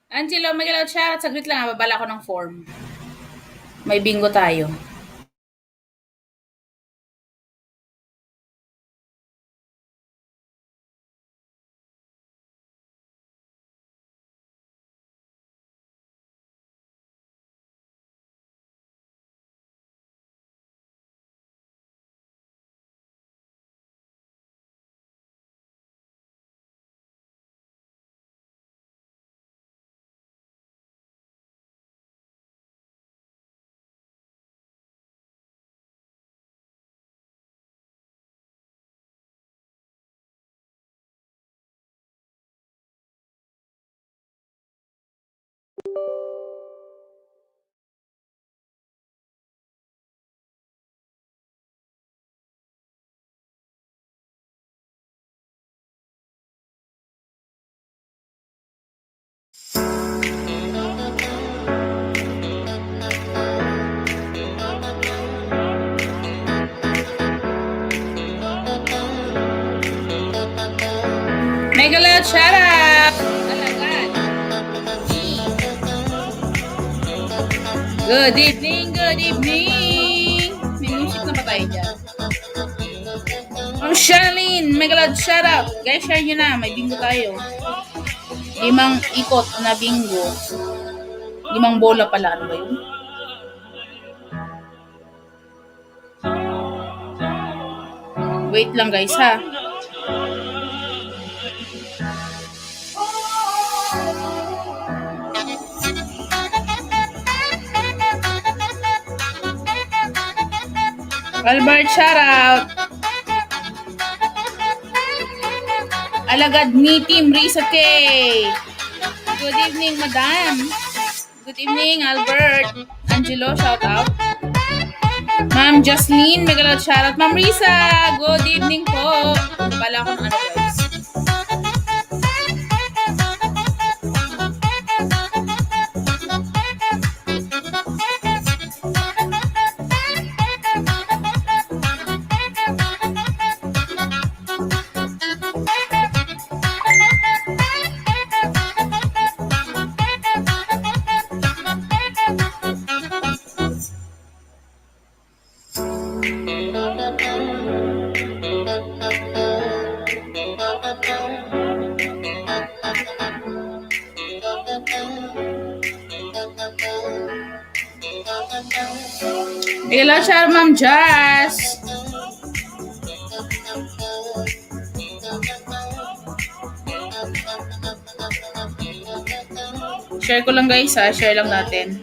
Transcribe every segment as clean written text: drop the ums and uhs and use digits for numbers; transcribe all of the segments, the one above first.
Angelo, mag-allow siya. Saglit lang, babala ko ng form. May bingo tayo. Mega shout out! Alagad. Good evening, good evening! May music na ba tayo dyan? Charlene, mega shout out! Guys, share nyo na, may bingo tayo. 5 ikot na bingo. 5 bola pala, ano ba yun? Wait lang guys ha. Albert, shout out. Alagad ni Team Risa K. Good evening, madam. Good evening, Albert. Angelo, shout out. Ma'am Jocelyn, mega shout out. Ma'am Risa, good evening po. Bala ko ng ano guys. Hello, shout Ma'am Jazz. Share ko lang guys ha, share lang natin.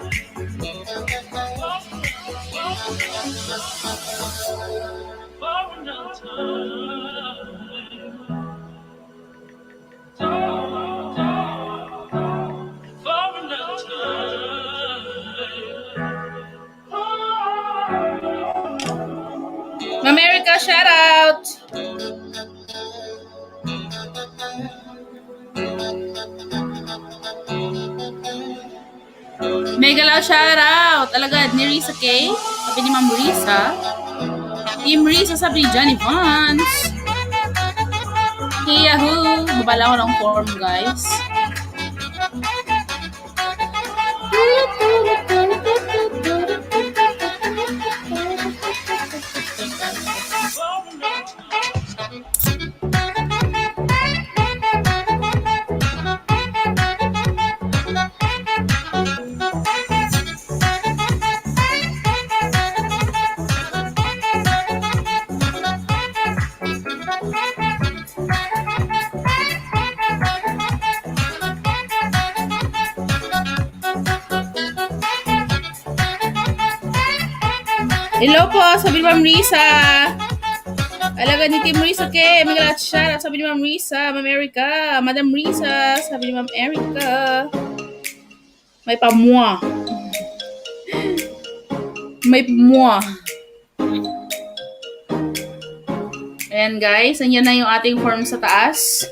America, shout out! Mega loud shout out! Alagad ni Risa K. Sabi ni Ma'am Risa. Team Risa sabi ni Johnny Vance. Yahoo! Babala ko ng form guys. Hello po, sabi ni Ma'am Risa. Alaga ni Team Risa ke, magalat siya. Sabi ni Ma'am Risa, Ma'am Erica. Madam Risa, sabi ni Ma'am Erica. May pamua. May pamua. Ayan guys, andyan na yung ating form sa taas.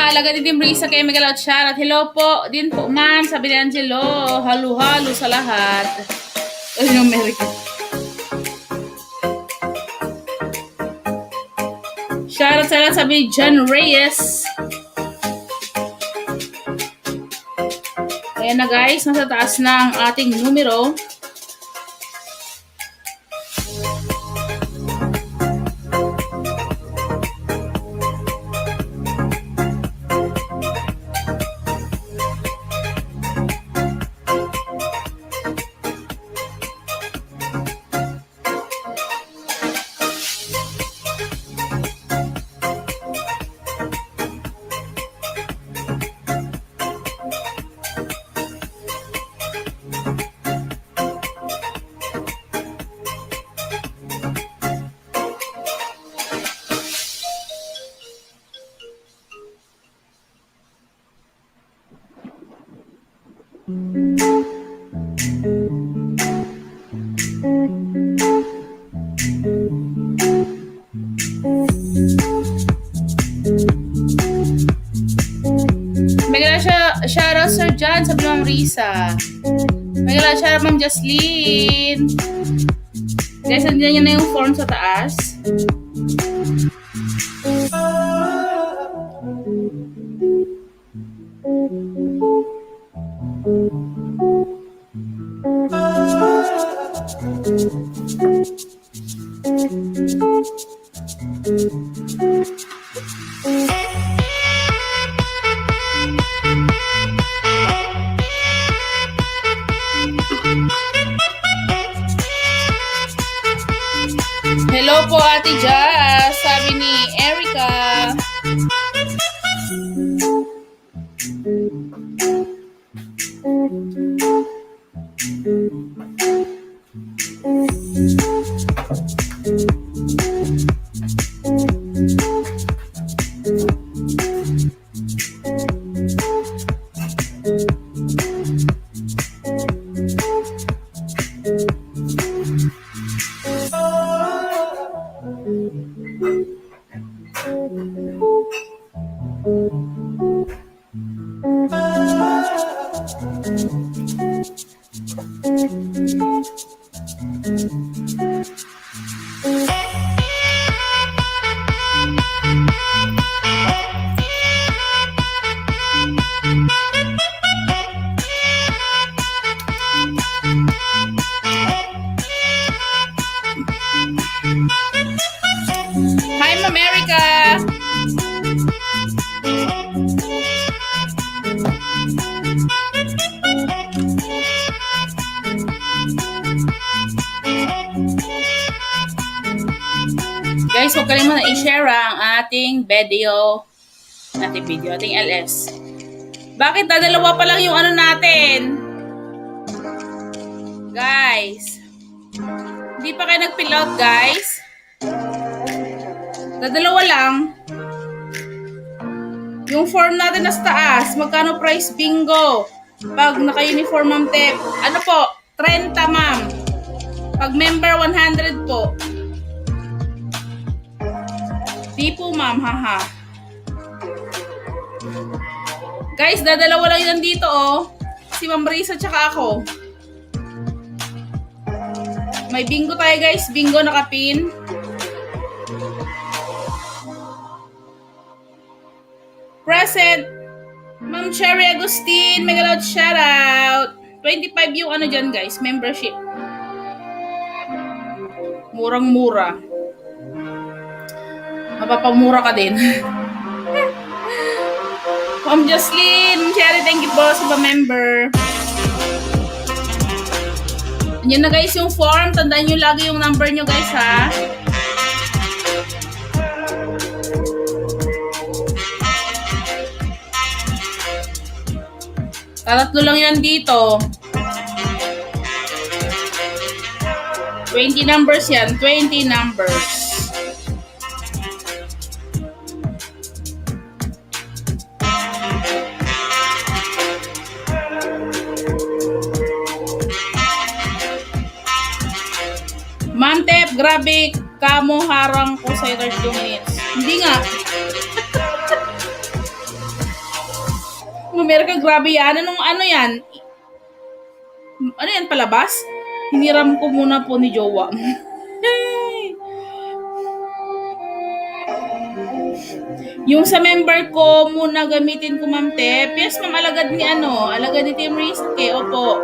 Alaga din Risa kay Miguel at Sharat. Hello po. Din po, ma'am. Sabi ni Angelo. Halo-halo sa lahat. Yung America. Shoutout sa lahat, sabi John Reyes. Ayan na guys, nasa taas na ang ating numero. Shoutout Sir John, sabi Ma'am Risa. Magala, shoutout Ma'am Jocelyn. Guys, nandiyan nyo na yung form sa taas. Hello po Ate Jazz, sabi ni Erica. Hi, Ma'am Erica. Guys, huwag kalimutan i-share ang ating video. Ating LS. Bakit dadalawa pa lang yung ano natin? Guys. Hindi pa kayo nag-fill out, guys. Dadalawa lang. Yung form natin nasa taas. Magkano price bingo? Pag naka-uniform, Ma'am Tep. Ano po? 30, ma'am. Pag member, 100 po. Di po, ma'am. Haha. Guys, dadalawa lang yun dito, oh. Si Ma'am Risa tsaka ako. May bingo tayo, guys. Bingo nakapin. Present. Ma'am Cherry Agustin. Mega loud shoutout. 25 yung ano dyan, guys. Membership. Murang-mura. Mapapamura ka din. Ma'am Jocelyn, Cherry, thank you po sa member. Yan na guys yung form. Tandaan nyo lagi yung number nyo guys ha. Tatlo lang yan dito. 20 numbers yan. 20 numbers. Ma'am Tep, grabe kamo harang ko sa 32 minutes. Hindi nga. Mamerka, grabe yan. Anong ano yan? Ano yan, palabas? Hiniram ko muna po ni Jowa. Yung sa member ko muna gamitin ko, Ma'am Tep. Yes, Ma'am, alagad ni ano, alagad ni Team Rizky. Opo.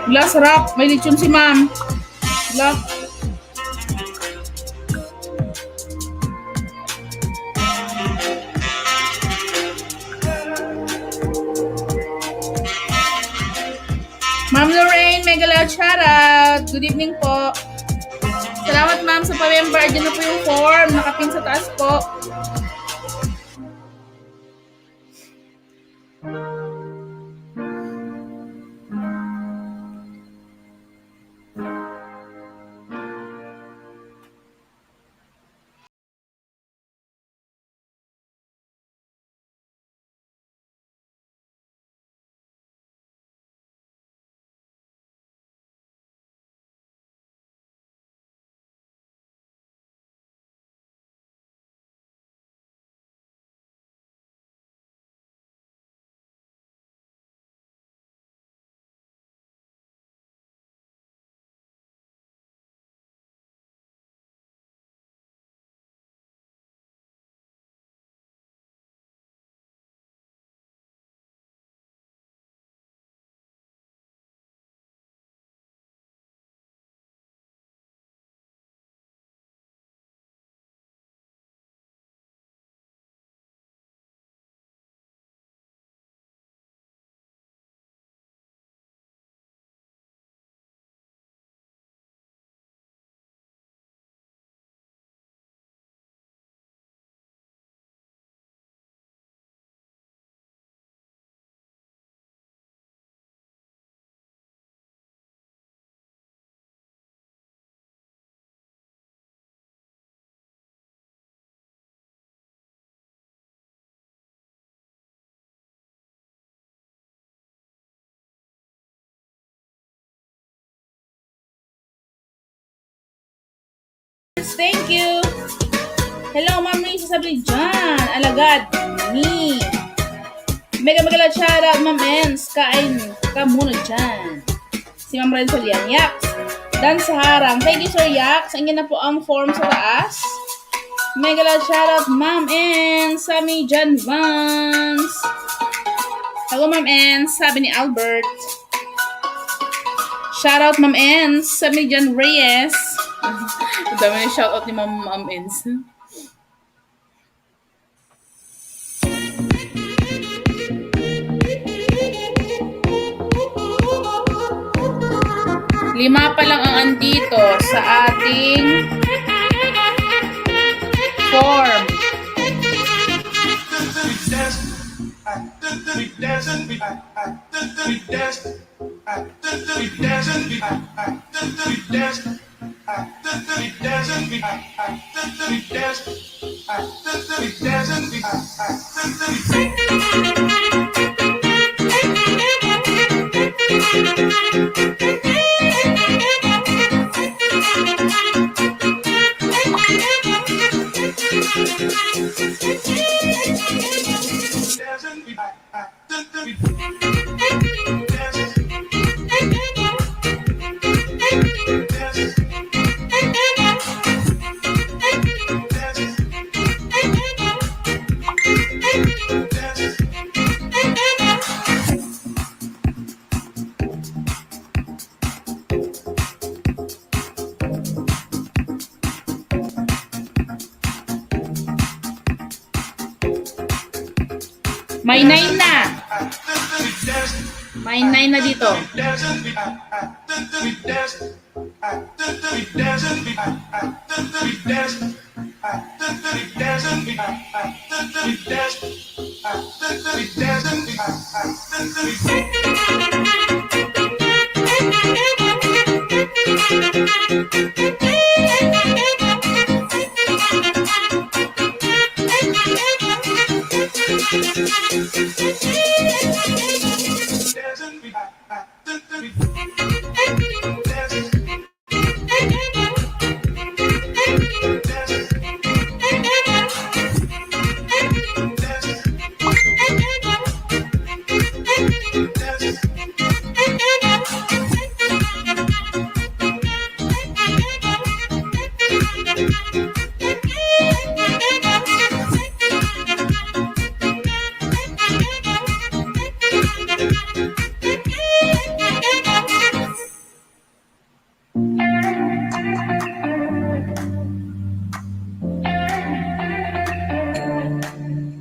Glass rock, may lechon si Ma'am. Lock. Ma'am Lorraine, mega loud shoutout. Good evening po. Salamat, Ma'am, sa pa-member. Diyan na po yung form. Nakapin sa taas po. Thank you. Hello, Ma'am Ray, sasabi dyan. Alagad ni. Mega loud shoutout, Ma'am Ens. Kain ka muna dyan. Si Ma'am Renzo Lian. Yaks. Dan sa harang. Thank you, Sir Yaks. Ang na po ang form sa taas. Mega loud shoutout, Ma'am Ens. Sami Jan Vance. Hello, Ma'am Ens. Sabi ni Albert. Shoutout, Ma'am Ens. Sabi ni Jan Reyes. Ang dami na shoutout ni Ma'am Ens. Lima pa lang ang andito sa ating form. May 9 na. May 9 na dito.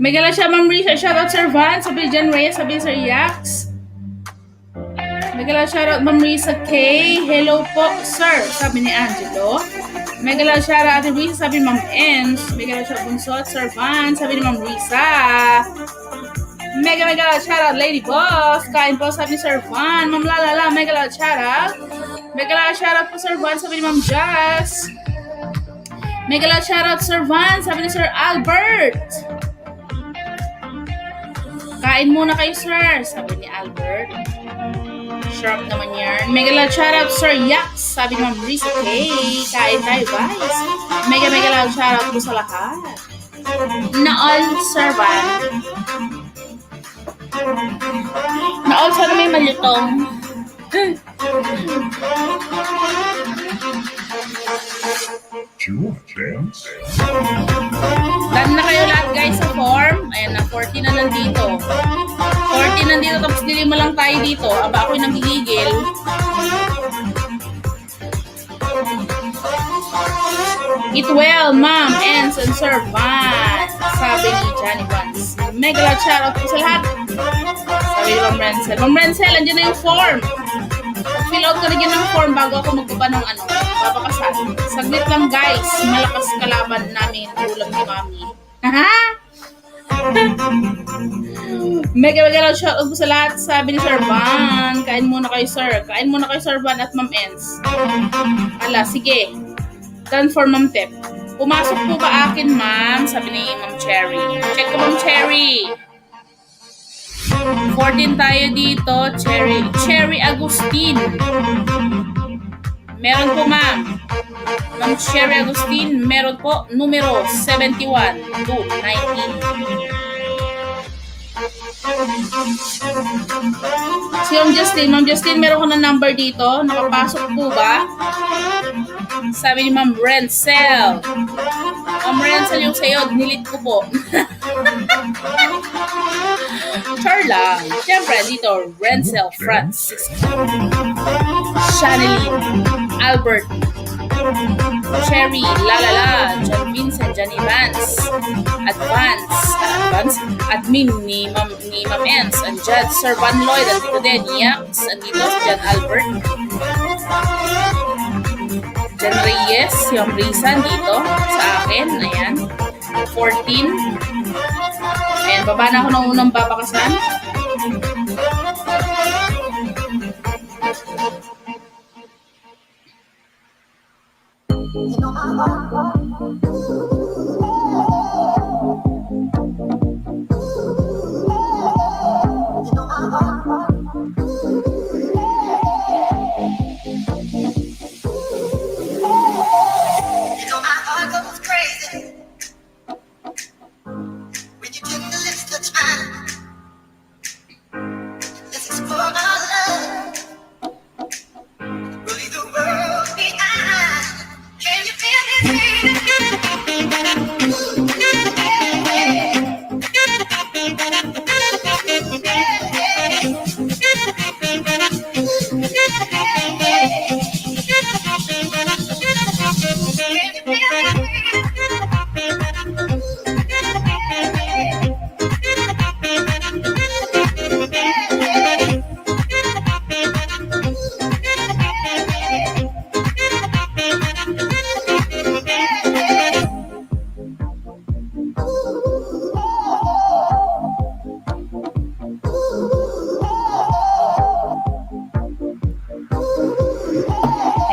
Megala siya, Ma'am Risa. Shoutout Sir Van. Sabi ni Jan Reyes. Sabi ni Sir Yax. Megala shoutout Ma'am Risa K. Hello po, sir. Sabi ni Angelo. Megala shoutout Ate Risa. Sabi ni Ma'am Ens. Megala shoutout Bunsot. Sir Van. Sabi ni Ma'am Risa. Mega shoutout Lady Boss. Kain po. Sabi ni Sir Van. Ma'am Lalala. Megala shoutout. Megala shoutout po Sir Van. Sabi ni Ma'am Jazz. Megala shoutout Sir Van. Sabi ni Sir Albert. Kain muna kayo, sir. Sabi ni Albert. Sharp naman yan. Mega shoutout, Sir Yax. Sabi ni Ma'am Risa K. Kain tayo, guys. Mega shoutout po sa lahat. Na all, Sir Van. Na all, sana may malutong. Done na kayo lahat, guys, sa form. Ayan na, 40 na nandito. 40 nandito, tapos dilima lang tayo dito. Aba, ako'y nagigigil. Eat well, Ma'am, Ens, and Sir Van. Sabi ni Johnny Vance. Mega loud shoutout po sa lahat. Sabi ni Ma'am Renzel. Ma'am Renzel, andyan na yung form. Fill out ka rin yun ng form bago ako magbaba ng babakasan. Saglit lang, guys. Malakas kalaban namin ulam ni Mami. Mega loud shoutout po sa lahat. Sabi ni Sir Van. Kain muna kayo, sir. Kain muna kayo, Sir Van at Ma'am Ens. Ala, sige. Done for Ma'am Tep. Pumasok po ba akin, ma'am? Sabi ni Ma'am Cherry. Check ko, Ma'am Cherry. 14 tayo dito. Cherry Agustin. Meron po, ma'am. Ma'am Cherry Agustin, meron po. Numero 71 to 19. Si Ma'am Justin, meron ko na number dito. Nakapasok po ba? Sabi ni Ma'am Renzel. Ma'am Renzel, yung sayo, nilit ko po. Charla. Siyempre, dito, Renzel Francis. Shanelyn. Albert. Cherry. Lalala. John Vincent. Johnny Vance. Admin ni Ma'am Ens. Andyan, Sir Van Lloyd. Andito din. Yax. Andito si John Albert. Jan Reyes, yung Risa dito sa akin. Ayan. 14. Ayan, baba na ako ng unang babakasan.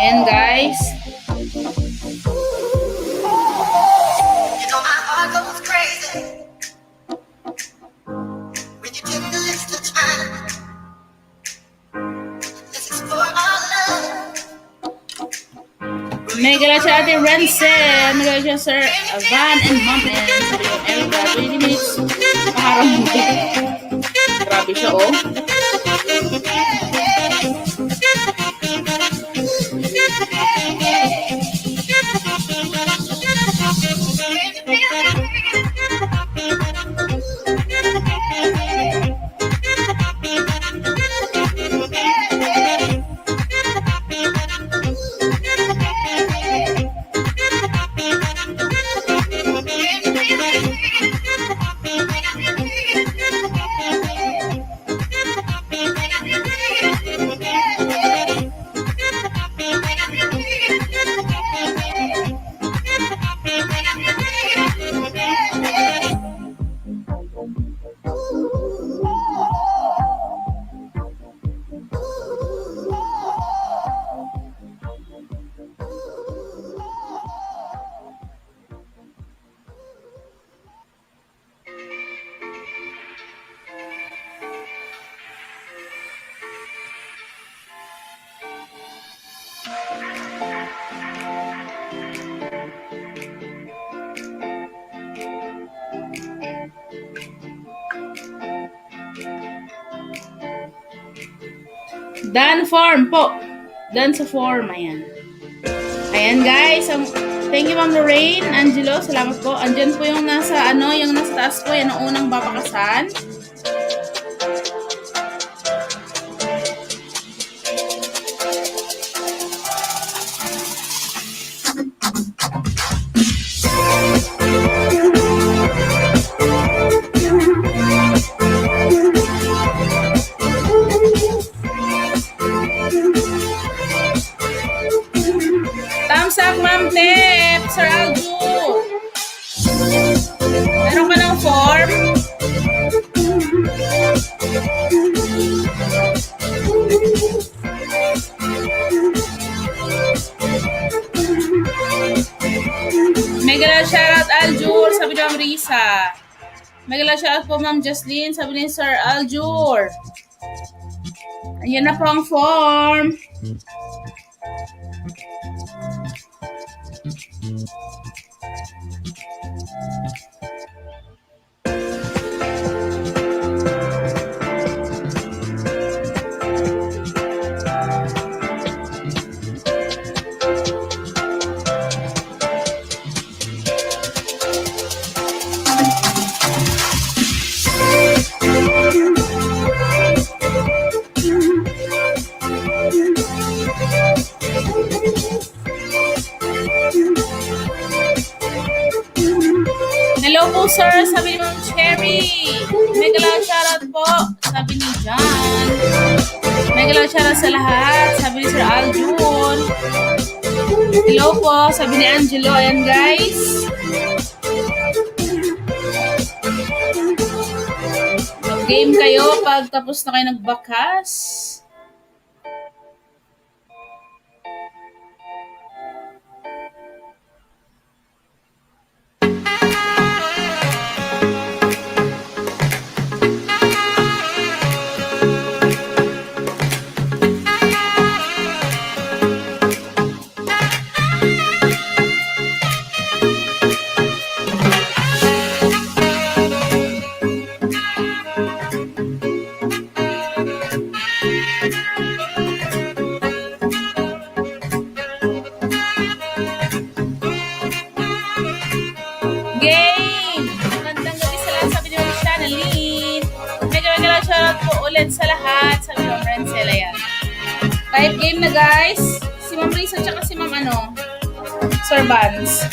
Ayan, guys. Megala siya Ate Renzel. Megala siya Sir Van and Ma'am Ens. Sabi ko, Erica, 20 minutes. Pangarang mo. Grabe siya, oh. Dan form po. Dan sa form. Ayan. Ayan guys. Thank you Ma'am Lorraine, Angelo. Salamat po. Andyan po yung nasa yung nasa taas po. Yan ang unang babakasan. Thumbs up, Ma'am Tep, Sir Alju. Meron ka ng form? Mega shoutout Aljur, sabi ni Ma'am Risa. Mega shoutout po Ma'am Jocelyn, sabi ni Sir Aljur. Ayan na po ang form. Hello po sir, sabi ni Ma'am Cherry. Mega love shoutout po, sabi ni John. Mega love shoutout sa lahat, sabi ni Sir Aljun. Hello po, sabi ni Angelo. Ayan guys. Mag-game kayo pag tapos na kayo nagbakas. Game! Magandang gabi sa lahat, sabi ni Ma'am Shanalyn. Mega shoutout po ulit sa lahat, sabi ni Ma'am Rencel. Ayan. Type game na guys. Si Ma'am Risa tsaka si Ma'am Sir Vance.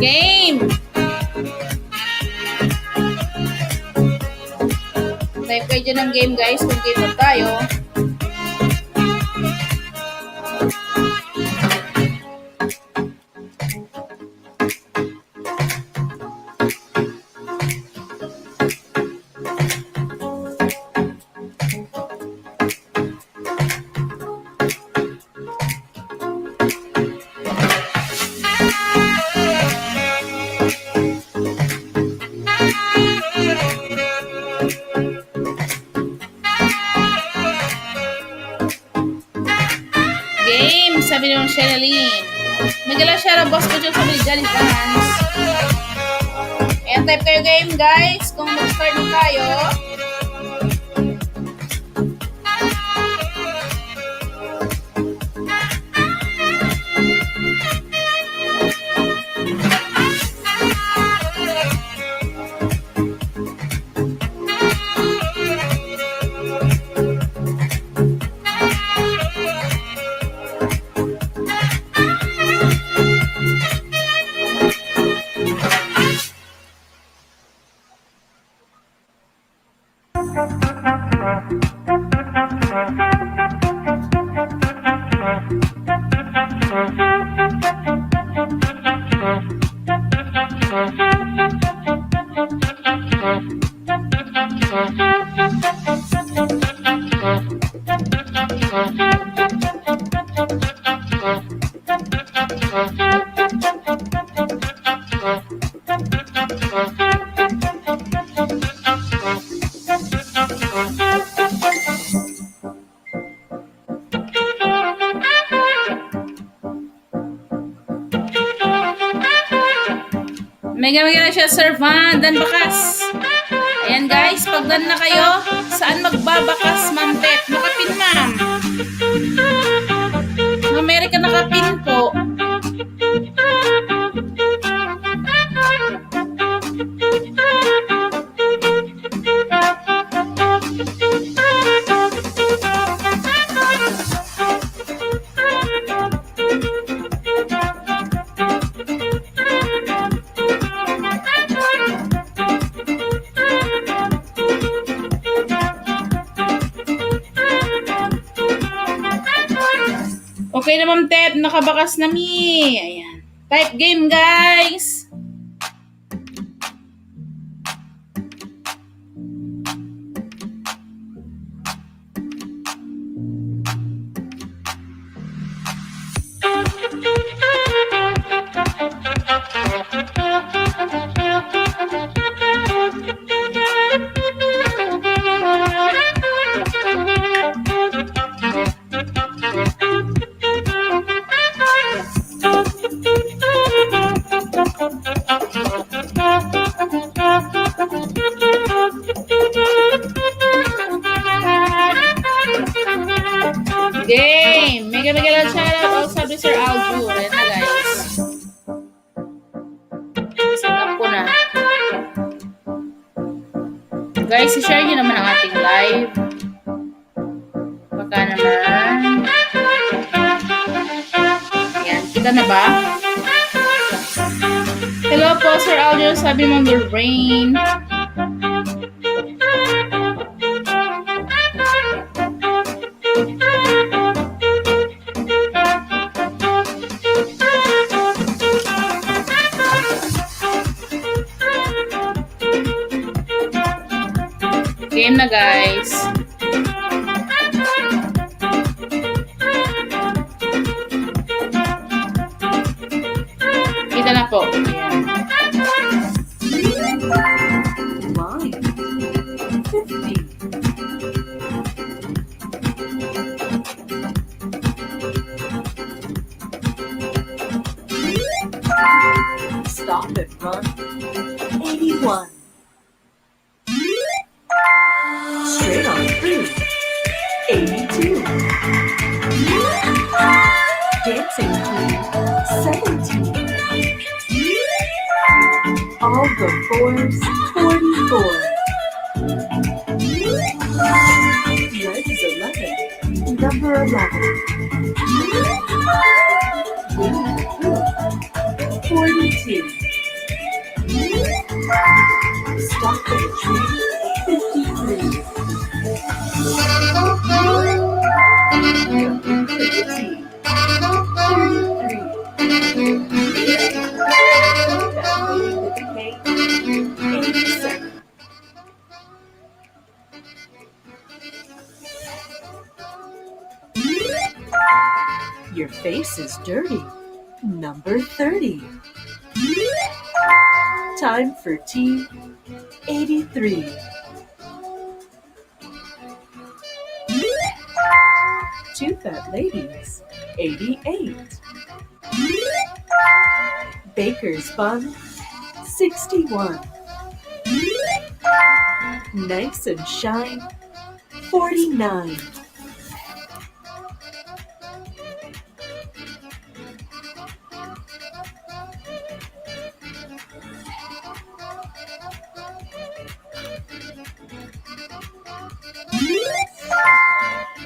Game! Type kayo dyan ng game guys, kung game na tayo. Sabi ni Shanalyn. Magala share boss ko dyan, sabi ni Johnny Vance. Ayan, type kayo game guys kung mag-start na tayo. Mega na siya, Sir Van. Dan bakas. Ayan guys, pag dan na kayo, saan magbabakas, Ma'am Tet? Nakapin, ma'am. Amerika nakapin po. Okay na, Ma'am Tet. Nakabakas na mi. Ayan. Type game, guys. Game! Mega lang shoutout also to Sir Alju. Ayan na guys. Set up ko na. Guys, i-share nyo naman ang ating live. Baka naman. Ayan, kita na ba? Hello po, Sir Alju. Sabi mo, your brain. Game na guys. Kita na po. Line 50. Stop and run 81. Straight on through 82. Dancing queen 17. All the fours 44. Red is 11. Number 11. Green 42. Stop at the tree 53. 87. Your face is dirty. Number 30. Time for tea 83. Two fat ladies 88. Baker's bun 61. Nice and shine 49.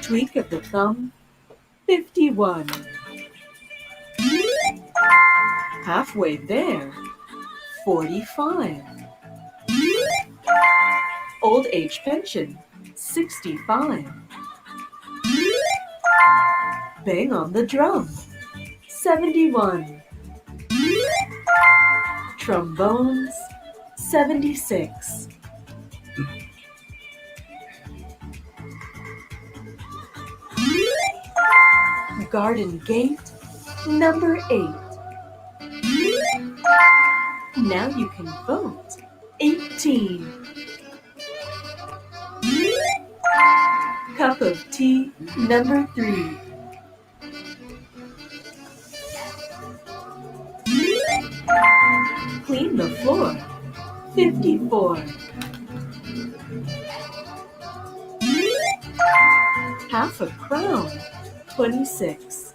Tweak of the thumb 51. Halfway there 45. Old age pension 65. Bang on the drum 71. Trombones, 76. Garden gate, number 8. Now you can vote. 18. Cup of tea, number 3. Clean the floor, 54. Half a crown, 26.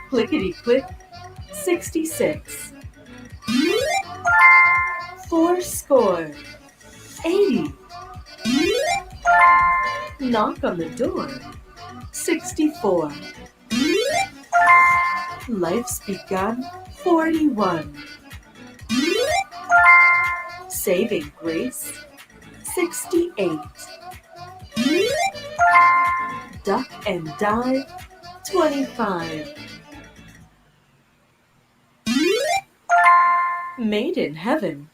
Clickety click, 66. 4 score, 80. Knock on the door, 64. Life's begun, 41. Saving grace, 68. Duck and dive, 25. Made in heaven,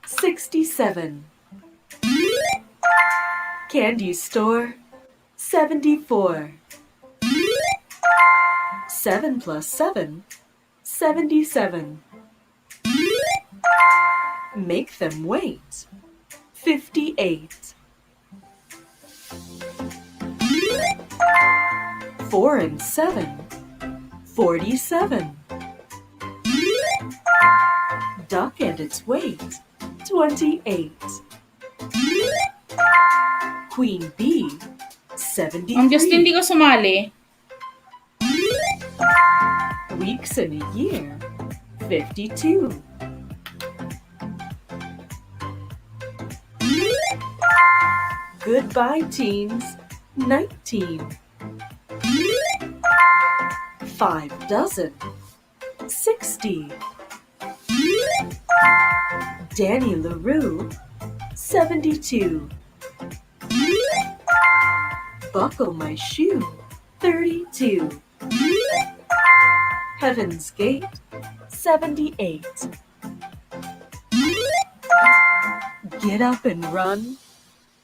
67. Candy store, 74. 7 plus 7, 77. Make them wait, 58. 4 and 7, 47. Duck and its weight, 28. Queen bee, 73. Ma'am Justin, hindi ka sumali. Weeks in a year, 52. Goodbye teens, 19. 5 dozen, 60. Danny LaRue, 72. Buckle my shoe, 32. Heaven's Gate, 78. Get up and run,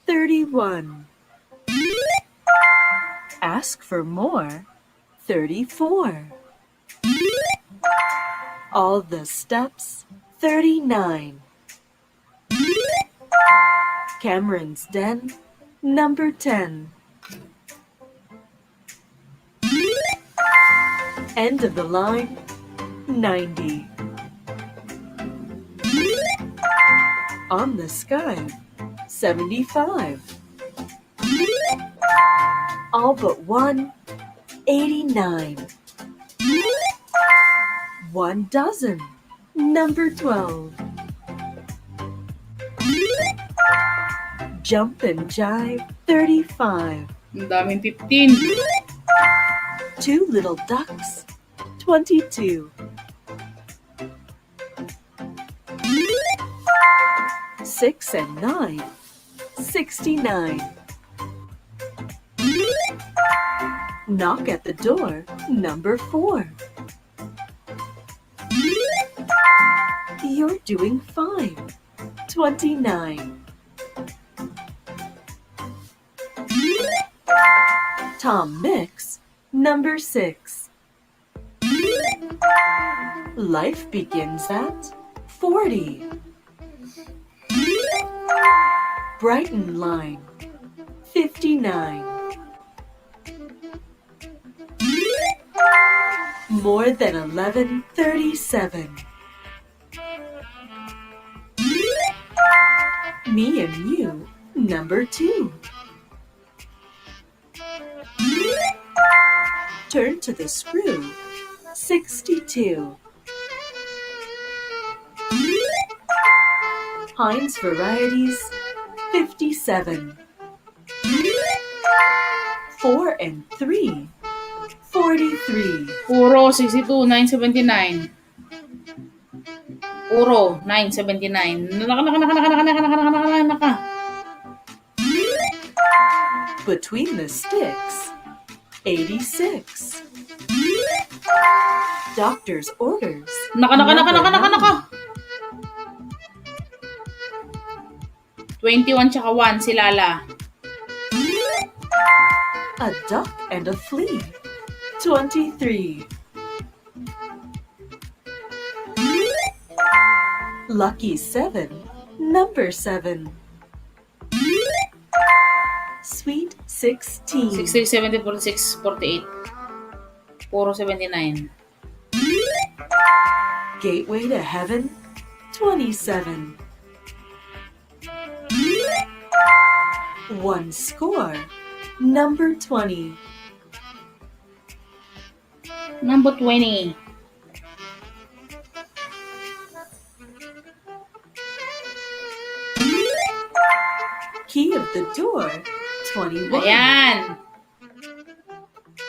31. Ask for more, 34. All the steps, 39. Cameron's Den, number 10. End of the line, 90. On the sky, 75. All but one, 89. 1 dozen, number 12. Jump and jive, 35. Ang daming 15. 2 little ducks, 22. 6 and 9, 69. Knock at the door, number 4. You're doing fine, 29. Tom Mix, number 6. Life begins at 40. Brighton Line, 59. More than 11, 37. Me and you, number 2. Turn to the screw, 62. Heinz Varieties, 57. 4 and 3, 43. Puro 62, 979. Puro 979. Naka. Between the sticks, 86. Doctor's orders. Naka. Number 9. 21 tsaka 1 si Lala. A duck and a flea. 23. Lucky 7. Number 7. Sweet 16. 60, 70, 46, 48. Puro 79. Gateway to heaven. 27. One score. Number 20. Number 20. Key of the door. 21. Ayan.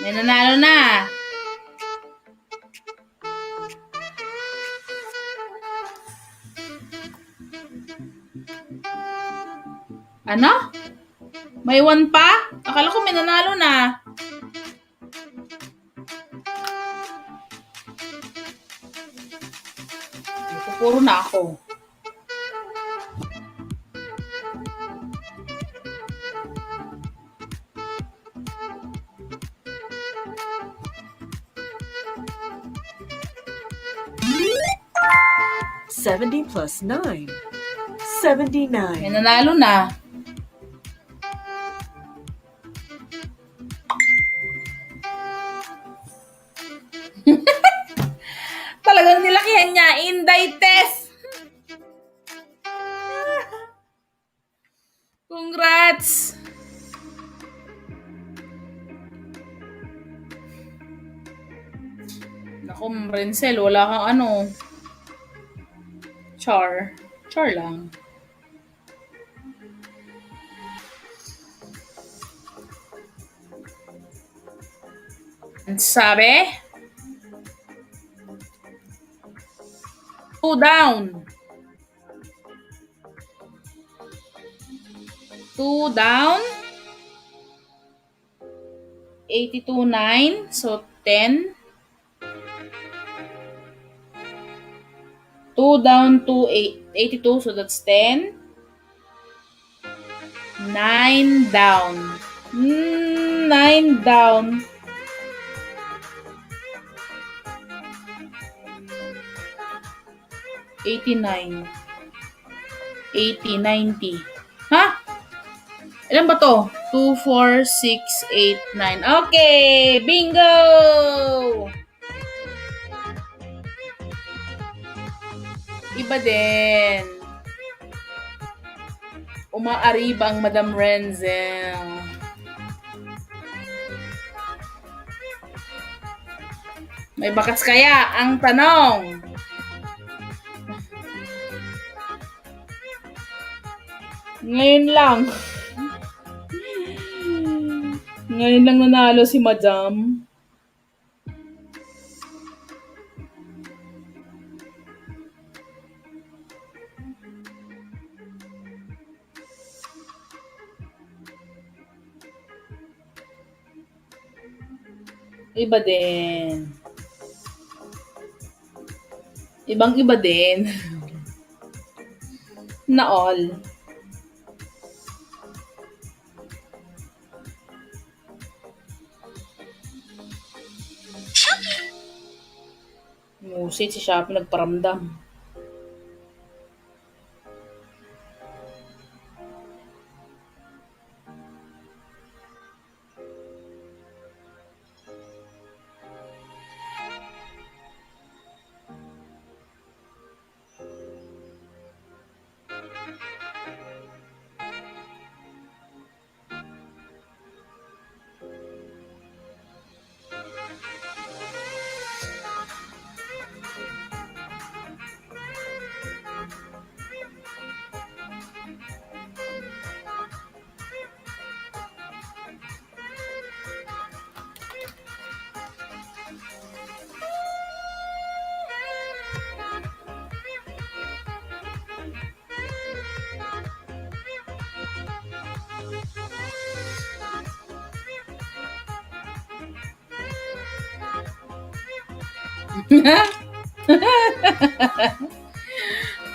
May nanalo na. Ano? May 1 pa? Akala ko may nanalo na. Puro na ako. $70 plus 9. May 79. nanalo na. Talagang nilakihan niya. Inday test. Congrats. Naku, Rincel, wala kang ano. Char. Char lang. Ang sabi? 2 down. 2 down. 82.9. So, 10. 2 down to 82. So, that's 10. 9 down. 9 down. 89. 80, 90. Ha? Ilan ba to? 2, 4, 6, 8, 9. Okay! Bingo! Iba din. Umaariba ang Madam Renzel. May bakas kaya ang tanong. Ngayon lang. Ngayon lang nanalo si Madam. Iba din. Ibang-iba din. Na all. Musit si Shopee nagparamdam.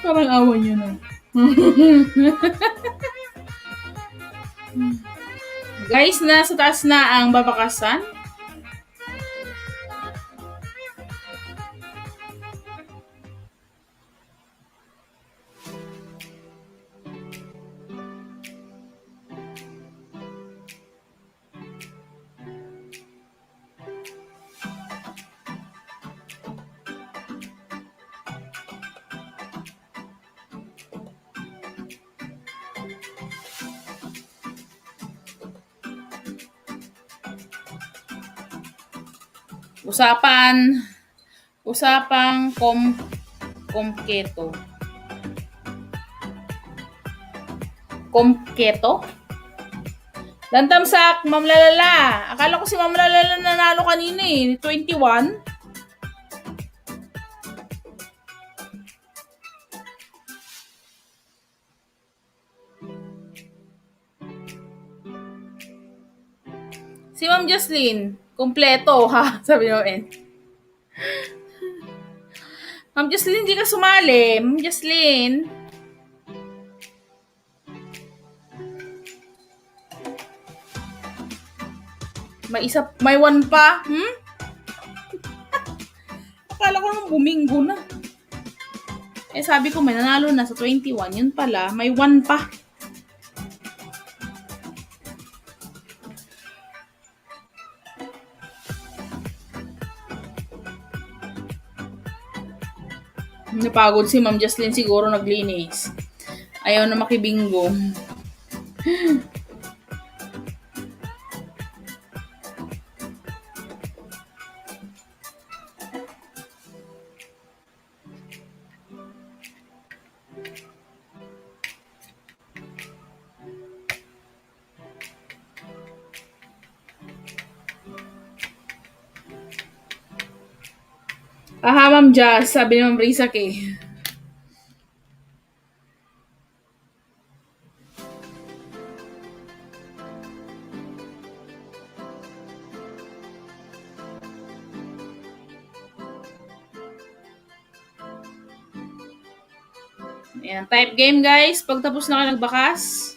Parang awan nyo na. Guys, nasa taas na ang babakasan. Usapang komketo. Komketo? Lantamsak, Ma'am Lalala. Akala ko si Ma'am Lalala nanalo kanina 21. Si Ma'am Jocelyn, kompleto ha, sabi mo Ma'am Jocelyn, di ka sumali. Ma'am Jocelyn. May one pa. Akala ko nung buminggo na. Sabi ko may nanalo na sa 21. Yun pala, may one pa. Napagod si Ma'am Jocelyn siguro naglinis. Ayaw na makibingo. Aha, Ma'am Jazz, sabi ni Ma'am Risa K. Ayan, type game guys. Pagtapos na kayo nagbakas.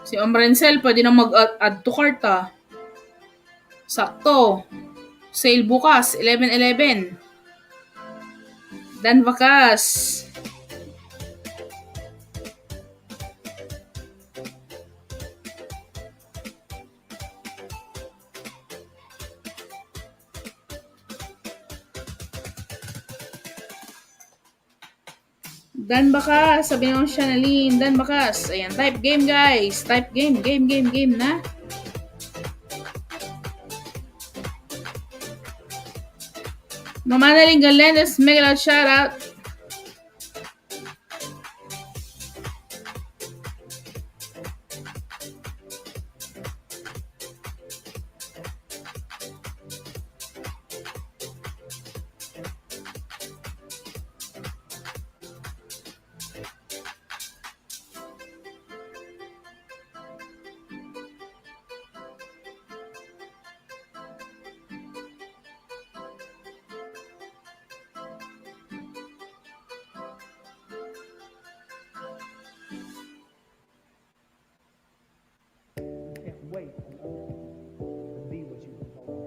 Si Omrencel, pwede na mag-add to cart Sakto. Sale bukas, 11/11. Dan Vacas. Dan Bakas, sabi naman siya na Lynn. Dan Bakas. Ayan, type game guys. Type game na. Mama Naling Galendes, mega loud shoutout. Wait on others to be what you were told.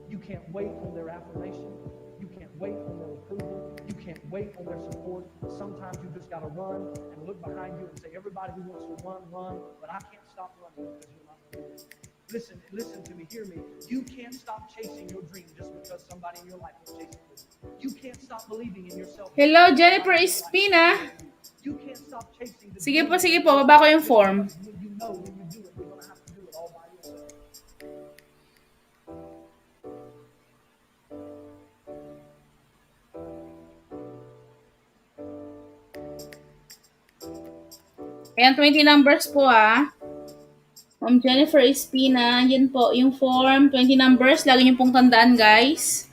You can't wait on their affirmation. You can't wait on their approval. You can't wait on their support. Sometimes you just got to run and look behind you and say, everybody who wants to run, but I can't stop running because you're not running. Listen to me, hear me. You can't stop chasing your dream just because somebody in your life is chasing it. You can't stop believing in yourself. Hello, Jennifer Espina. You can't stop chasing the Sige dream po. Baba ko yung form. because you know when you do it, you're gonna have to do it all by yourself. Ayan, 20 numbers po Ma'am Jennifer Espina, yun po, yung form, 20 numbers, lagi niyo pong tandaan, guys.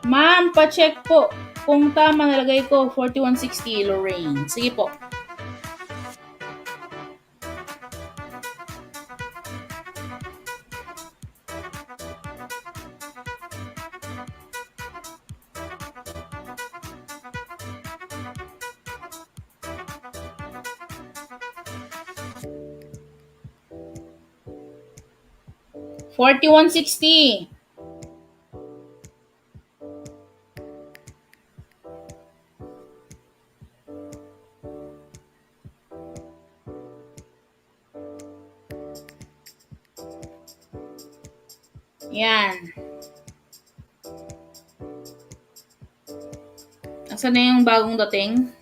Ma'am, pa-check po kung tama nalagay ko, 4160 Lorraine. Sige po. $41.60. Yan. Asan na yung bagong dating?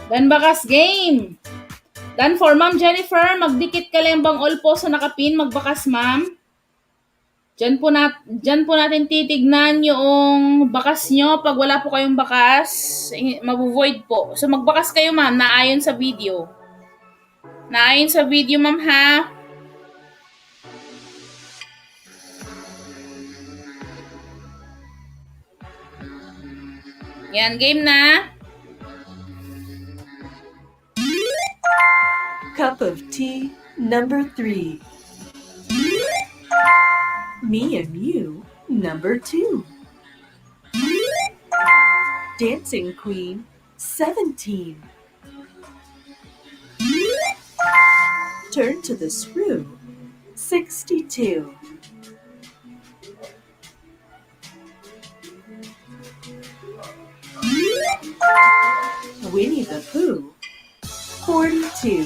Dan bakas game. Dan for Ma'am Jennifer, magdikit kalembang all po sa nakapin, magbakas ma'am. Diyan po natin titignan yung bakas nyo. Pag wala po kayong bakas, mabu-void po. So magbakas kayo ma'am, naayon sa video. Naayon sa video ma'am ha. Yan, game na. Cup of tea number 3. Me and you number 2. Dancing Queen 17. Turn to the screw 62. Winnie the Pooh 42.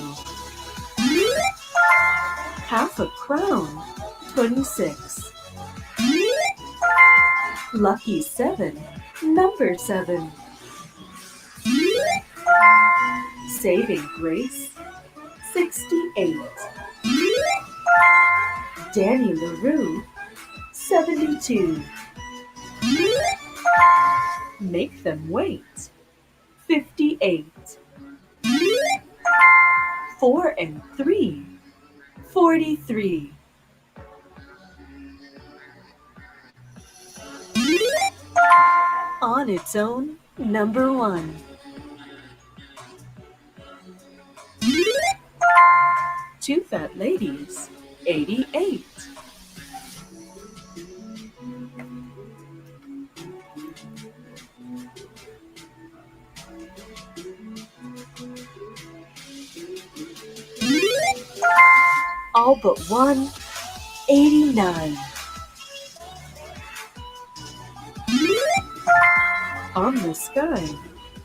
Half a crown 26. Lucky 7 number 7. Saving Grace 68. Danny LaRue 72. Make them wait 58. 4 and 3 43. On its own number 1. Two fat ladies, 88. All but one, 89. On the sky,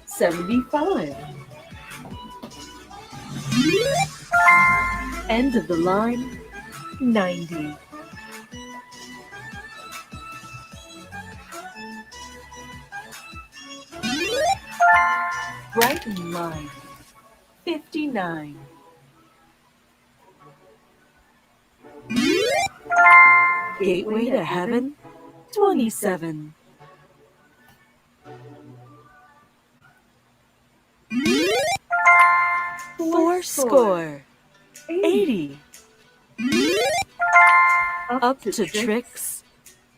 75. End of the line, 90. Brighton line, 59. Gateway to heaven, 27. Four score, 80. Up to tricks,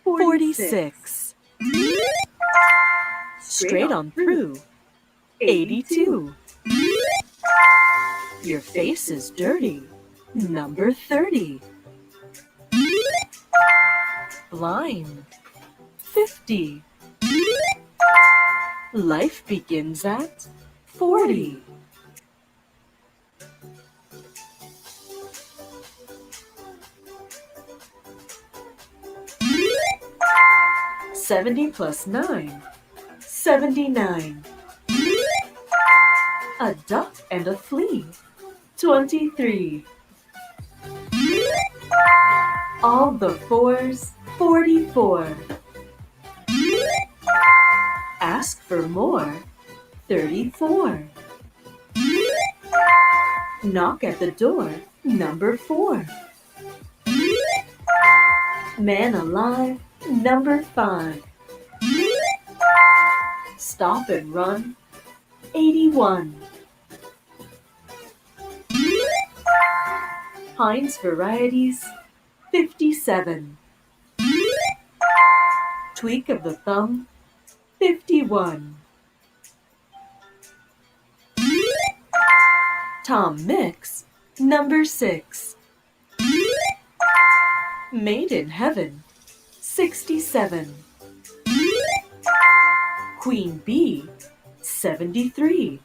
46. Straight on through, 82. Your face is dirty, number 30. Blind, 50. Life begins at 40. +70 +9, 79. A duck and a flea, 23. All the fours, 44. Ask for more, 34. Knock at the door, number 4. Man alive, number 5. Stop and run, 81. Heinz varieties, 57. Tweak of the thumb, 51. Tom Mix, number 6. Made in heaven, 67. Queen Bee, 73.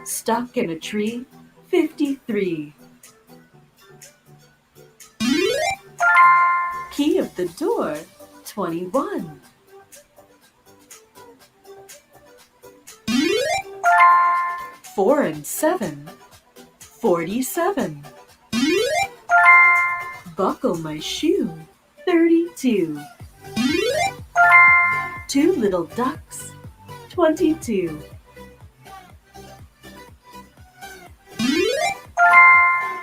Stuck in a tree, 53. Key of the door, 21. Four and 7, 47. Buckle my shoe, 32. Two little ducks, 22.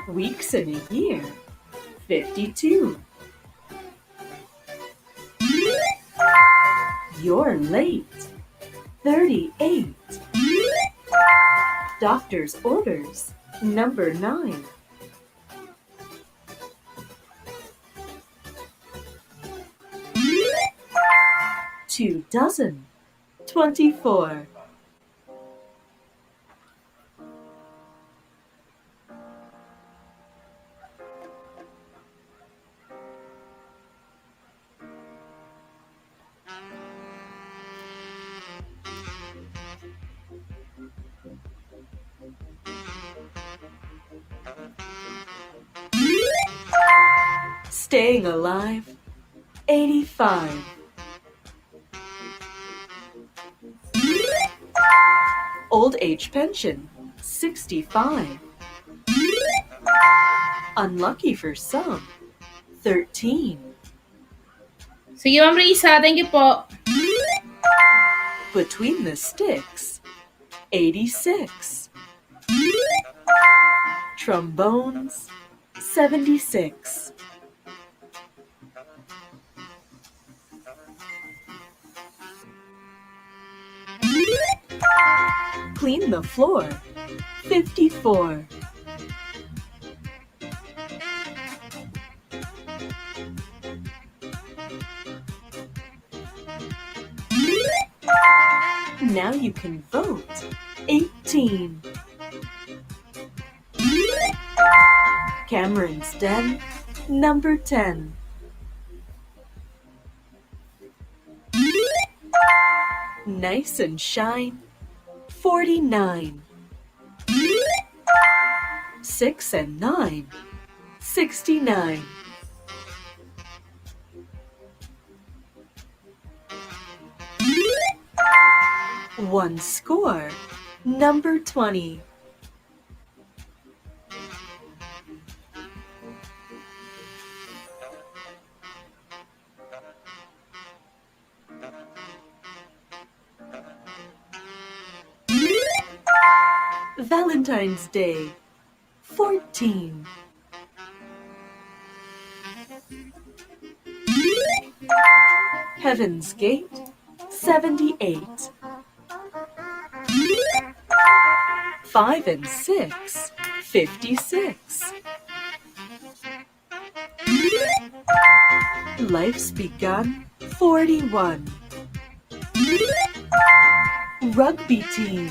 Weeks in a year, 52. You're late, 38. Doctor's orders, number 9. Two dozen, 24. Staying alive, 85. Old age pension, 65. Unlucky for some, 13. Sige, Ma'am Risa. Thank you po. Between the sticks, 86. Trombones, 76. Clean the floor, 54. Now you can vote, 18. Cameron's Den, number 10. Nice and Shine, 49. 6 and 9, 69. One score, number 20. Valentine's Day, 14. Heaven's Gate, 78. 5 and 6, 56. Life's Begun, 41. Rugby Team,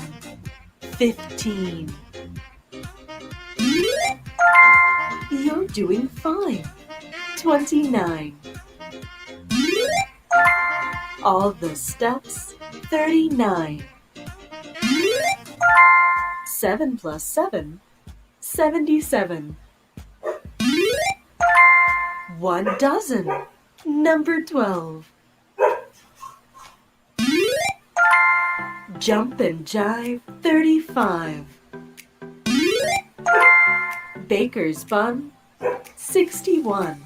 15. You're doing fine, 29. All the Steps, 39. 7 plus 7, 77. 1 dozen, number 12. Jump and Jive, 35. Baker's Bun, 61.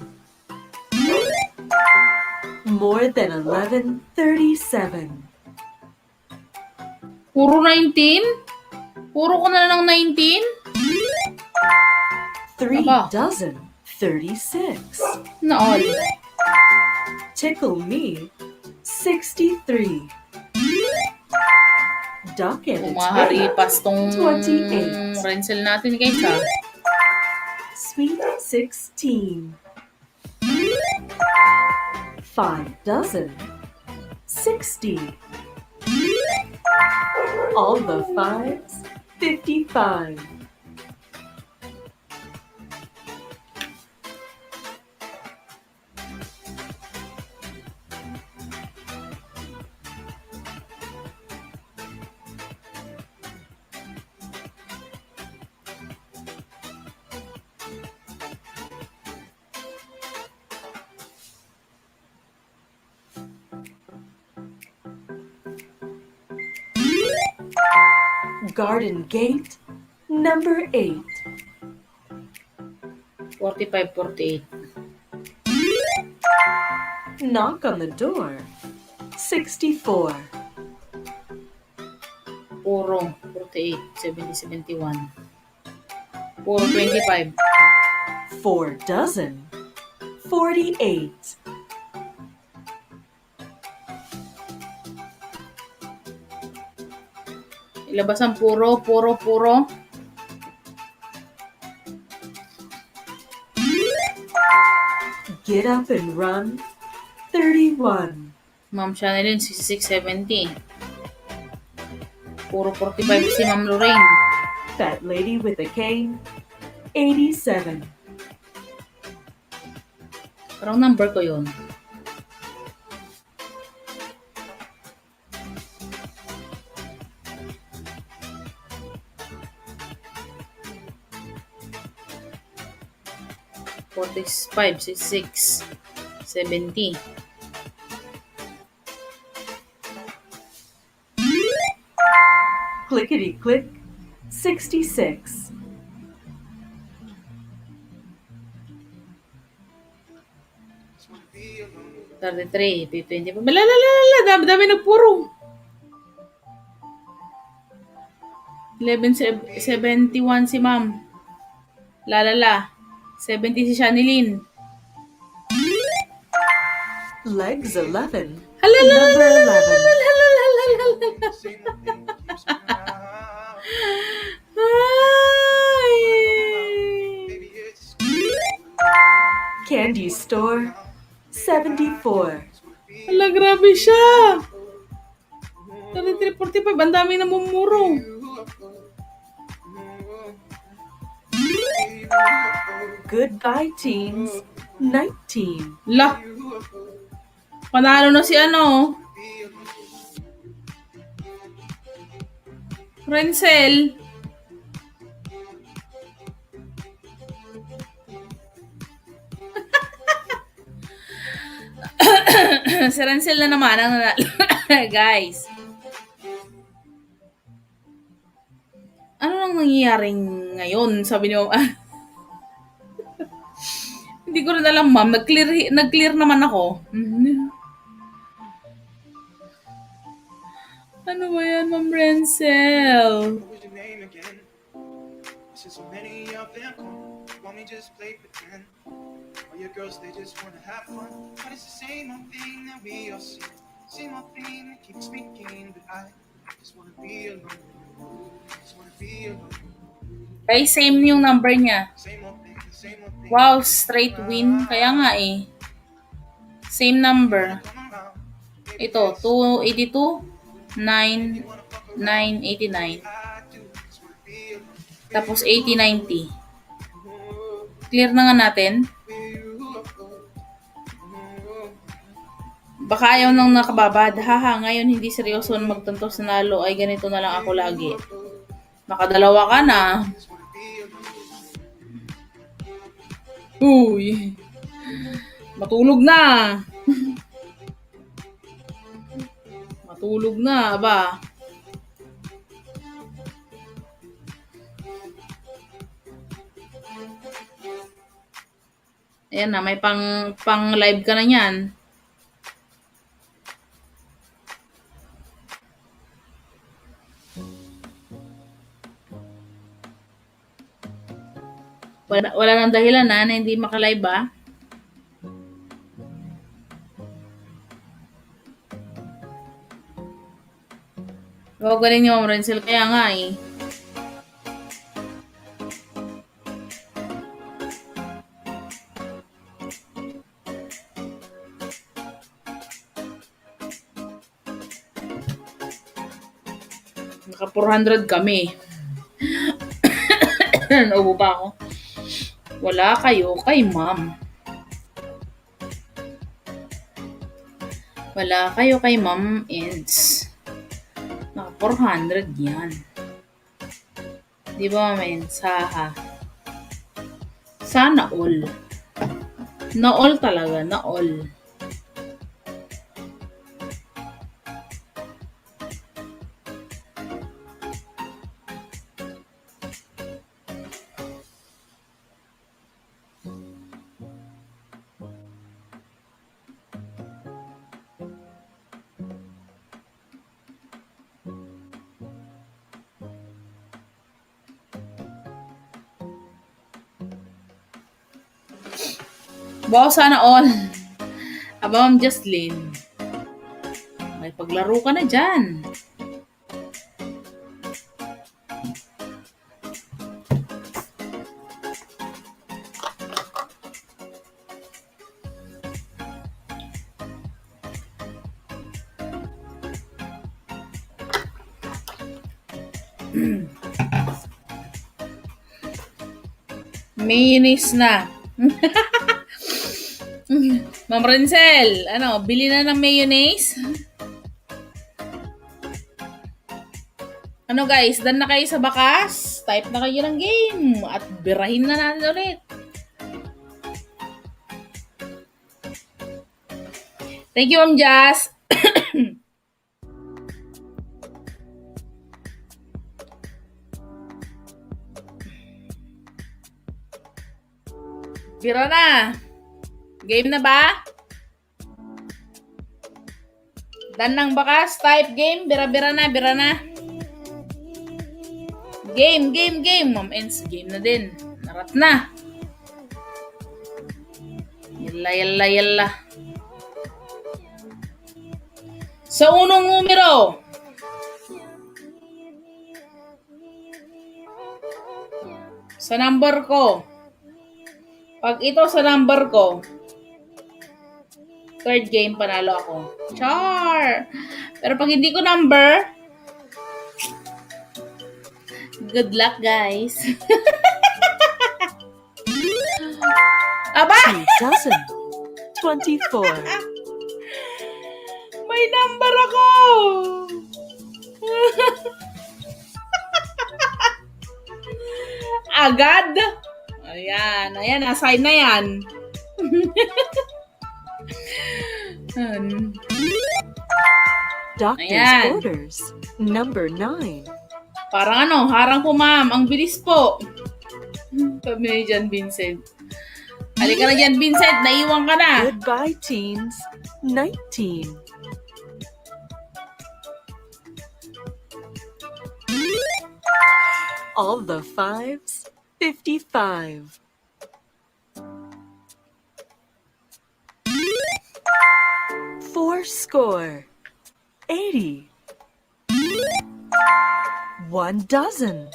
More than 11, 37. Puro 19? Puro ko na lang 19? 3 Aba. dozen, 36. Na all. Tickle Me, 63. Duck and its Umaharipas tong 28. Renzel natin guys ha. Sweet 16. 5 dozen, 60. All the fives, 55. Garden Gate, number 8. 45, 48. Knock on the Door, 64. Puro 48, 70, 71. Puro 25. 4 dozen, 48. Ilabas ang puro. Get Up and Run, 31. Ma'am Chanelin, 66, 70. Puro 45 si Ma'am Lorraine. Fat Lady with a Cane, 87. Parang number ko yun. Five, 66, 70. Clickety Click, 66. Thirty-three, 20. Malalala, dami nagpuro. 1171 si Ma'am. Lalala. 70 si Shanilyn. Legs 11, Halala. number 11. Candy Store, 74. Hala, grabe siya. 33, 45. Ang dami namumuro. Goodbye, teens. Night team. La, panalo na si ano. Renzel. Si Renzel na naman ang nanalo. Guys. Ano nang nangyayari ngayon? Sabi niyo, hindi ko rin alam, ma'am. Nag-clear naman ako. Ano ba yan, Ma'am Renzel? What was your name again? Since so many of them come, want me just play pretend. All your girls, they just wanna have fun, but it's the same old thing that we all see. Same old thing that keeps speaking, but I just wanna be alone. Just wanna be alone. Ay, same yung number niya. Same old thing, same old thing. Wow, straight win. Kaya nga eh. Same number. Come around, Ito, 282, 9, 989. I do just wanna be alone. Tapos 8090. Clear na nga natin. Baka ayaw nang nakababad. Haha, ngayon hindi seryoso na magtantos na nalo ay ganito na lang ako lagi. Nakadalawa ka na. Uy. Matulog na. Matulog na, ba? Ayan na, may pang live ka na niyan. Wala nang dahilan na hindi makalive ba? Gawagaling ni Ma'am Renzel, kaya nga eh. Naka 400 kami. Naubo pa ako. Wala kayo kay Ma'am. Wala kayo kay Ma'am Eds. Naka 400 yan. Di ba, Ma'am Eds? Haha. Sana all. Na all talaga. Na all. Wow, sana all. Aba, Ma'am Jocelyn. May paglaro ka na dyan. Mayonnaise na. Ma'am Renzel, ano, bili na ng mayonnaise? Ano guys, done na kayo sa bakas? Type na kayo ng game at birahin na natin ulit. Thank you, Ma'am Jazz. Bira na. Game na ba? Dan ng bakas, type game, bira-bira na, bira na. Game. Ma'am Ends, game na din. Narat na. Yalla. Sa unong numero. Sa number ko. Pag ito sa number ko, third game, panalo ako. Char! Pero pag hindi ko number, good luck, guys. dozen. 24. May number ako! Agad? Ayan, assign na yan. Doctor's Ayan. orders. Number 9. Parang harang po ma'am. Ang bilis po. Sabi ni John Vincent. Halika na John Vincent, naiwan ka na. Goodbye, teens. 19. All the fives. 55. Four score. 80. 1 dozen.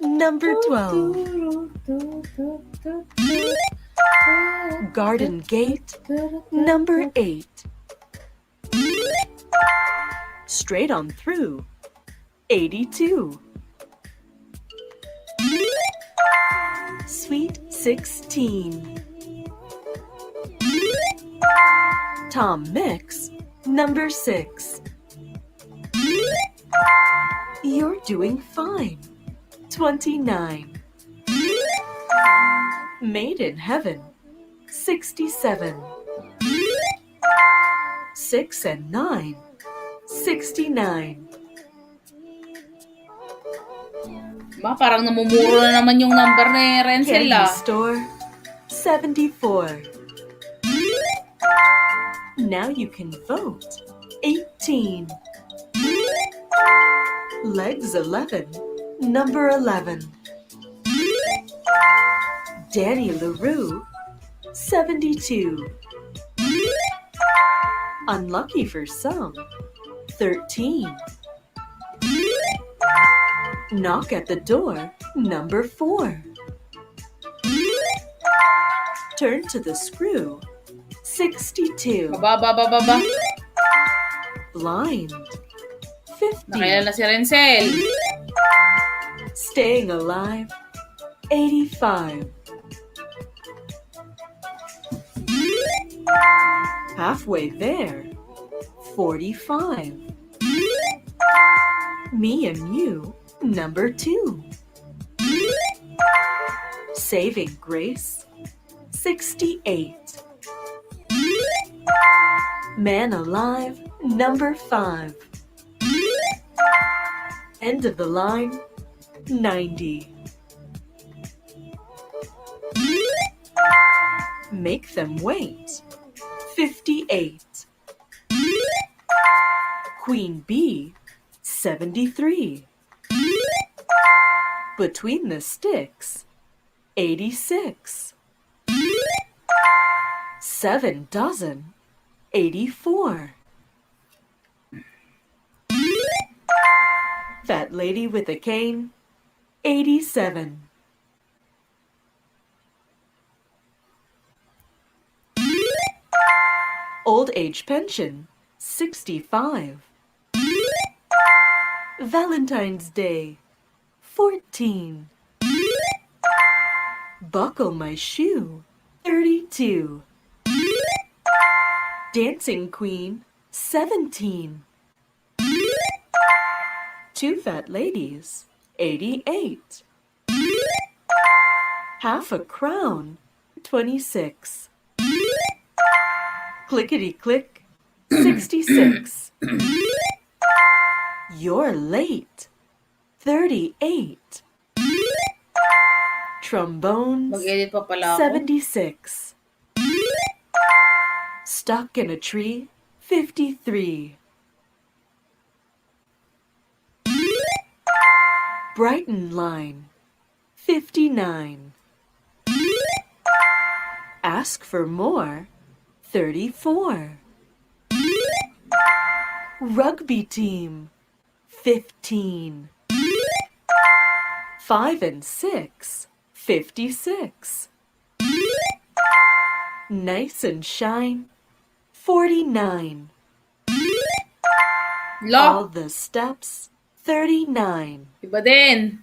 Number 12. Garden gate. Number 8. Straight on through. 82. Sweet 16. Tom Mix. Number 6. You're doing fine. 29. Made in heaven. 67. 6 and 9. 69. Ba, parang namumuro na naman yung number ni Renzel Candy ah. store. 74. Now you can vote. 18. Legs 11. Number 11. Danny LaRue. 72. Unlucky for some. 13. Knock at the door. Number 4. Turn to the screw. 62. Baba. Blind. 50. Nakilala si Renzel. Staying alive. 85. Halfway there. 45. Me and you. Number 2. Saving grace. 68. Man alive. Number 5. End of the line. 90. Make them wait. 58. Queen bee. 73. Between the sticks. 86. 7 dozen. 84. Fat lady with a cane. 87. Old age pension. 65. Valentine's Day. 14. Buckle my shoe. 32. Dancing Queen. 17. 2 fat ladies. 88. Half a crown. 26. Clickety click. 66. You're late. 38. Trombones. Mag-edit pa pala ako. 76. Stuck in a tree. 53. Brighton line. 59. Ask for more. 34. Rugby team. 15. 5 and 6. 56. Nice and shine. 49. All Lock. the steps. 39. Iba din.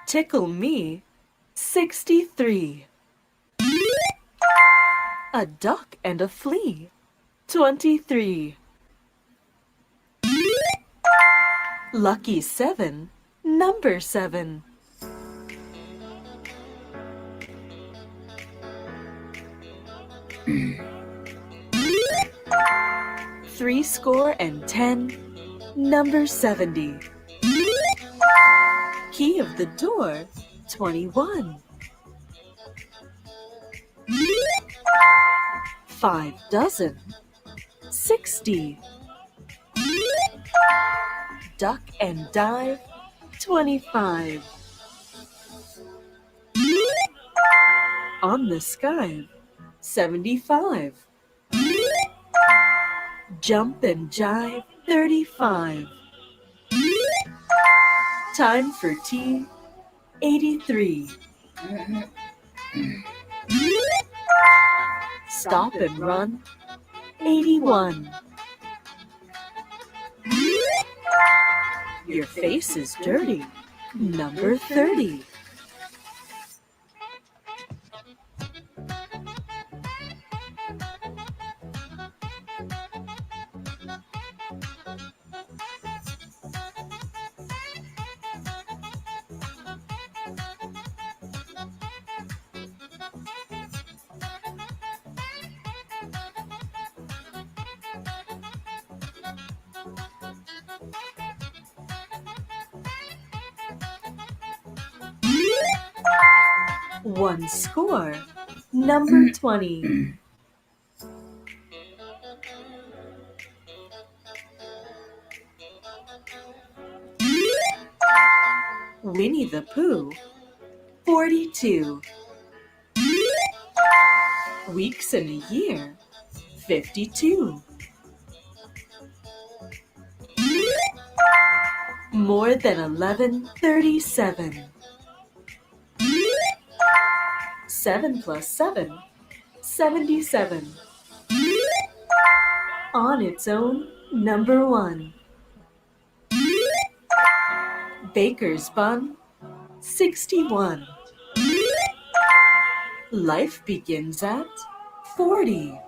Tickle me. 63. A duck and a flea. 23. Lucky 7. Number 7. Three score and 10. Number 70. Key of the door. 21. 5 dozen. 60. Duck and dive. 25. On the sky. 75. Jump and jive. 35. Time for tea. 83. Stop and run. 81. Your face is dirty. Number 30. One score. Number 20. Winnie the Pooh. 42. Weeks in a year. 52. More than 11. 37. 7 plus 7. 77. On its own. Number 1. Baker's bun. 61. Life begins at 40.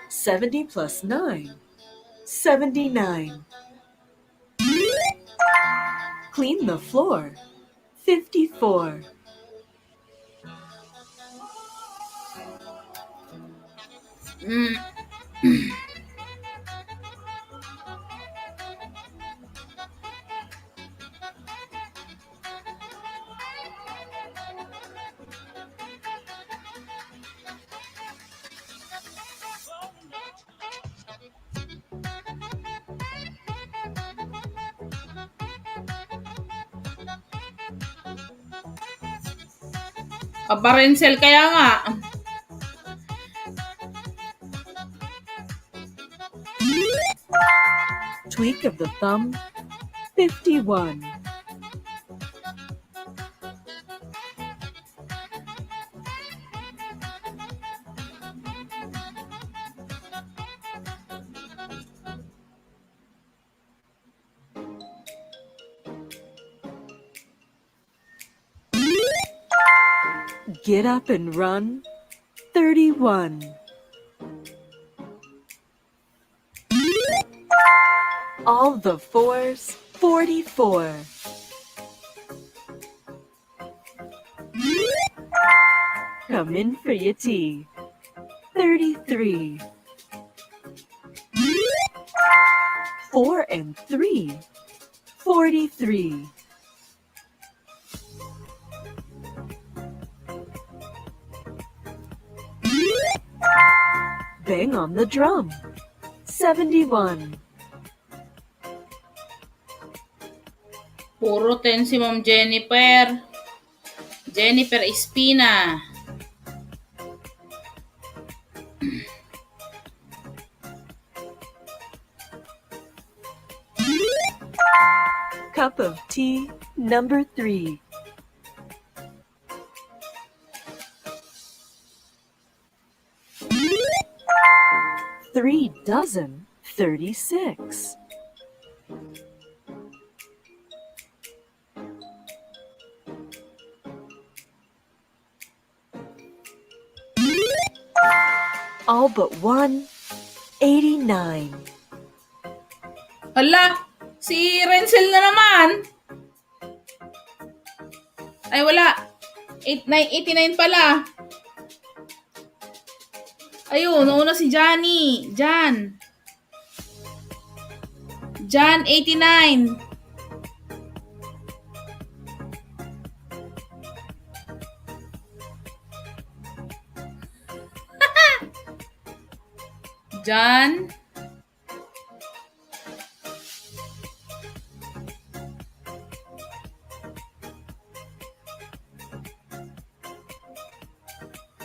70 plus 9. 79. Clean the floor. 54. Paparensel kaya nga. Tweak of the thumb. 51. Get up and run. 31. All the fours. 44. Come in for your tea. 33. 4 and 3. 43. Bang on the drum. 71. Puro 10 si Ma'am Jennifer. Jennifer Espina. Cup of tea. Number 3. 3 dozen. 36. All but one. 89. Hala, si Renzel na naman. Ay, wala. 89 pala. Ayun, nauna si Johnny. Jan, 89. Jan.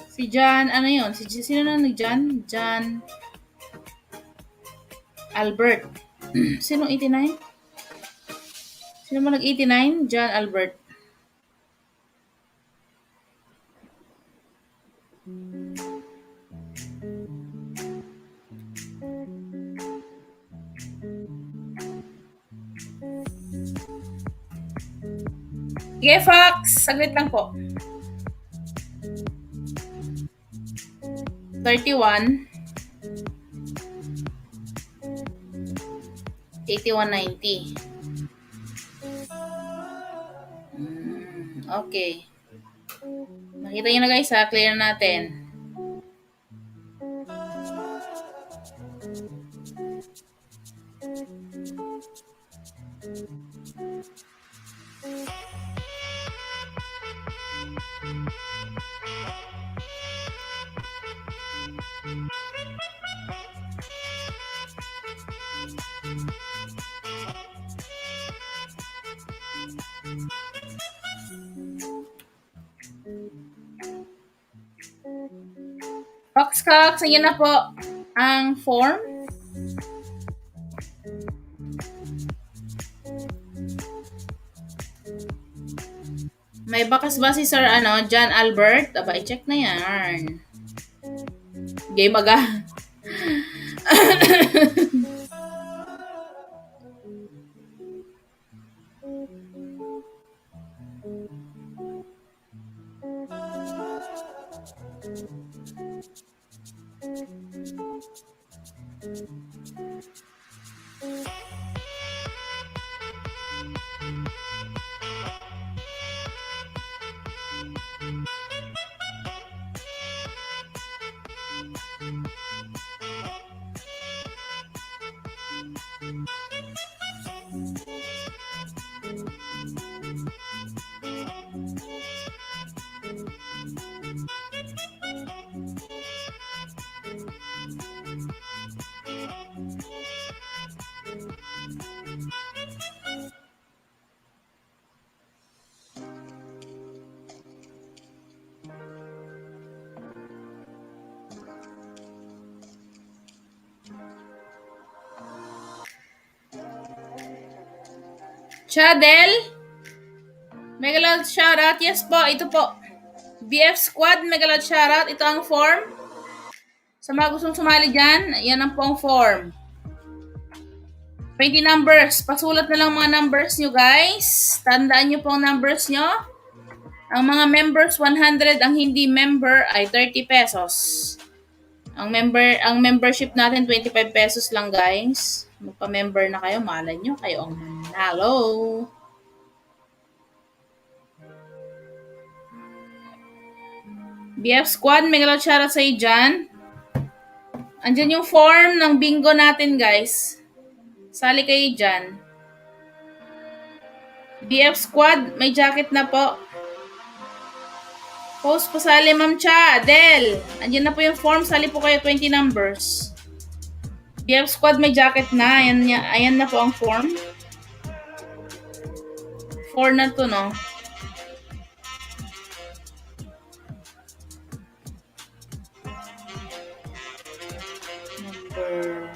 Si Jan, ano yun? Sino na nag-Jan? Jan Albert. Sino 89? Sino mo nag-89? Jan Albert. Sige, Fox. Saglit lang po. 31. 8190. Okay. Nakita nyo na guys ha. Clear na natin. Fox, ayan na po ang form. May bakas ba si Sir John Albert? Aba, i-check na yan. Game aga. Chadel? Megalod shoutout. Yes po, ito po. BF Squad, Megalod shoutout. Ito ang form. Sa mga gustong sumali dyan, yan ang pong form. 20 numbers. Pasulat na lang mga numbers nyo guys. Tandaan nyo po ang numbers nyo. Ang mga members 100, ang hindi member ay 30 pesos. Ang membership natin 25 pesos lang guys. Magpa-member na kayo, malay nyo kayo ang manalo. BF Squad, may galot shoutout sa iyo dyan. Andyan yung form ng bingo natin guys. Sali kayo dyan. BF Squad, may jacket na po. Post po sali Ma'am Cha, Adel. Andyan na po yung form, sali po kayo 20 numbers. BF Squad, may jacket na. Ayan na po ang form. 4 na to, no? Number 4.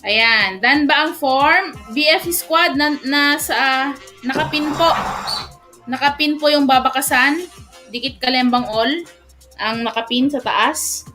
Ayan. Dan ba ang form? BF squad nakapin po. Nakapin po yung babakasan. Dikit kalembang all. Ang nakapin sa taas.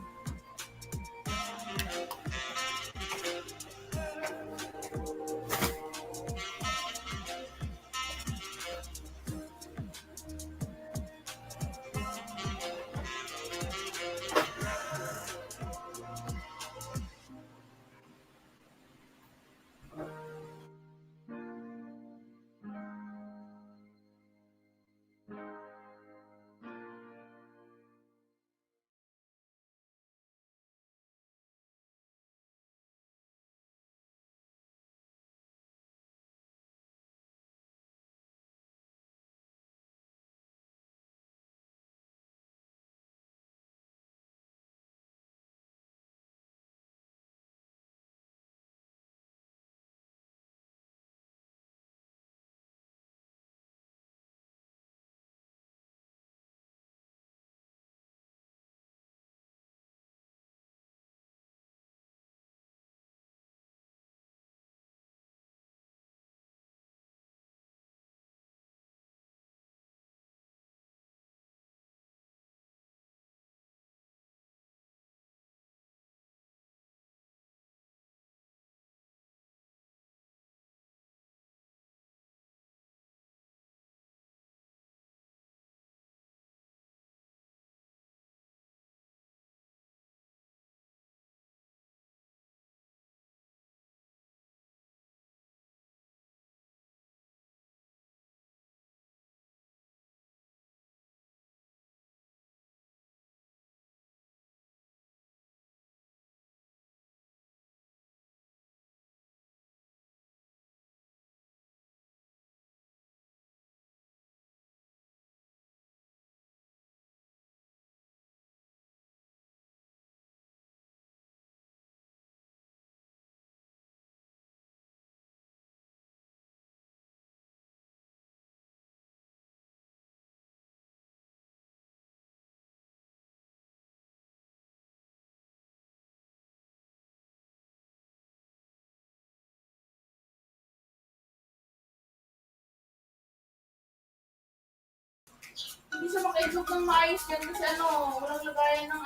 Hindi siya makaitlog ng maayos yan kasi walang lagayan ng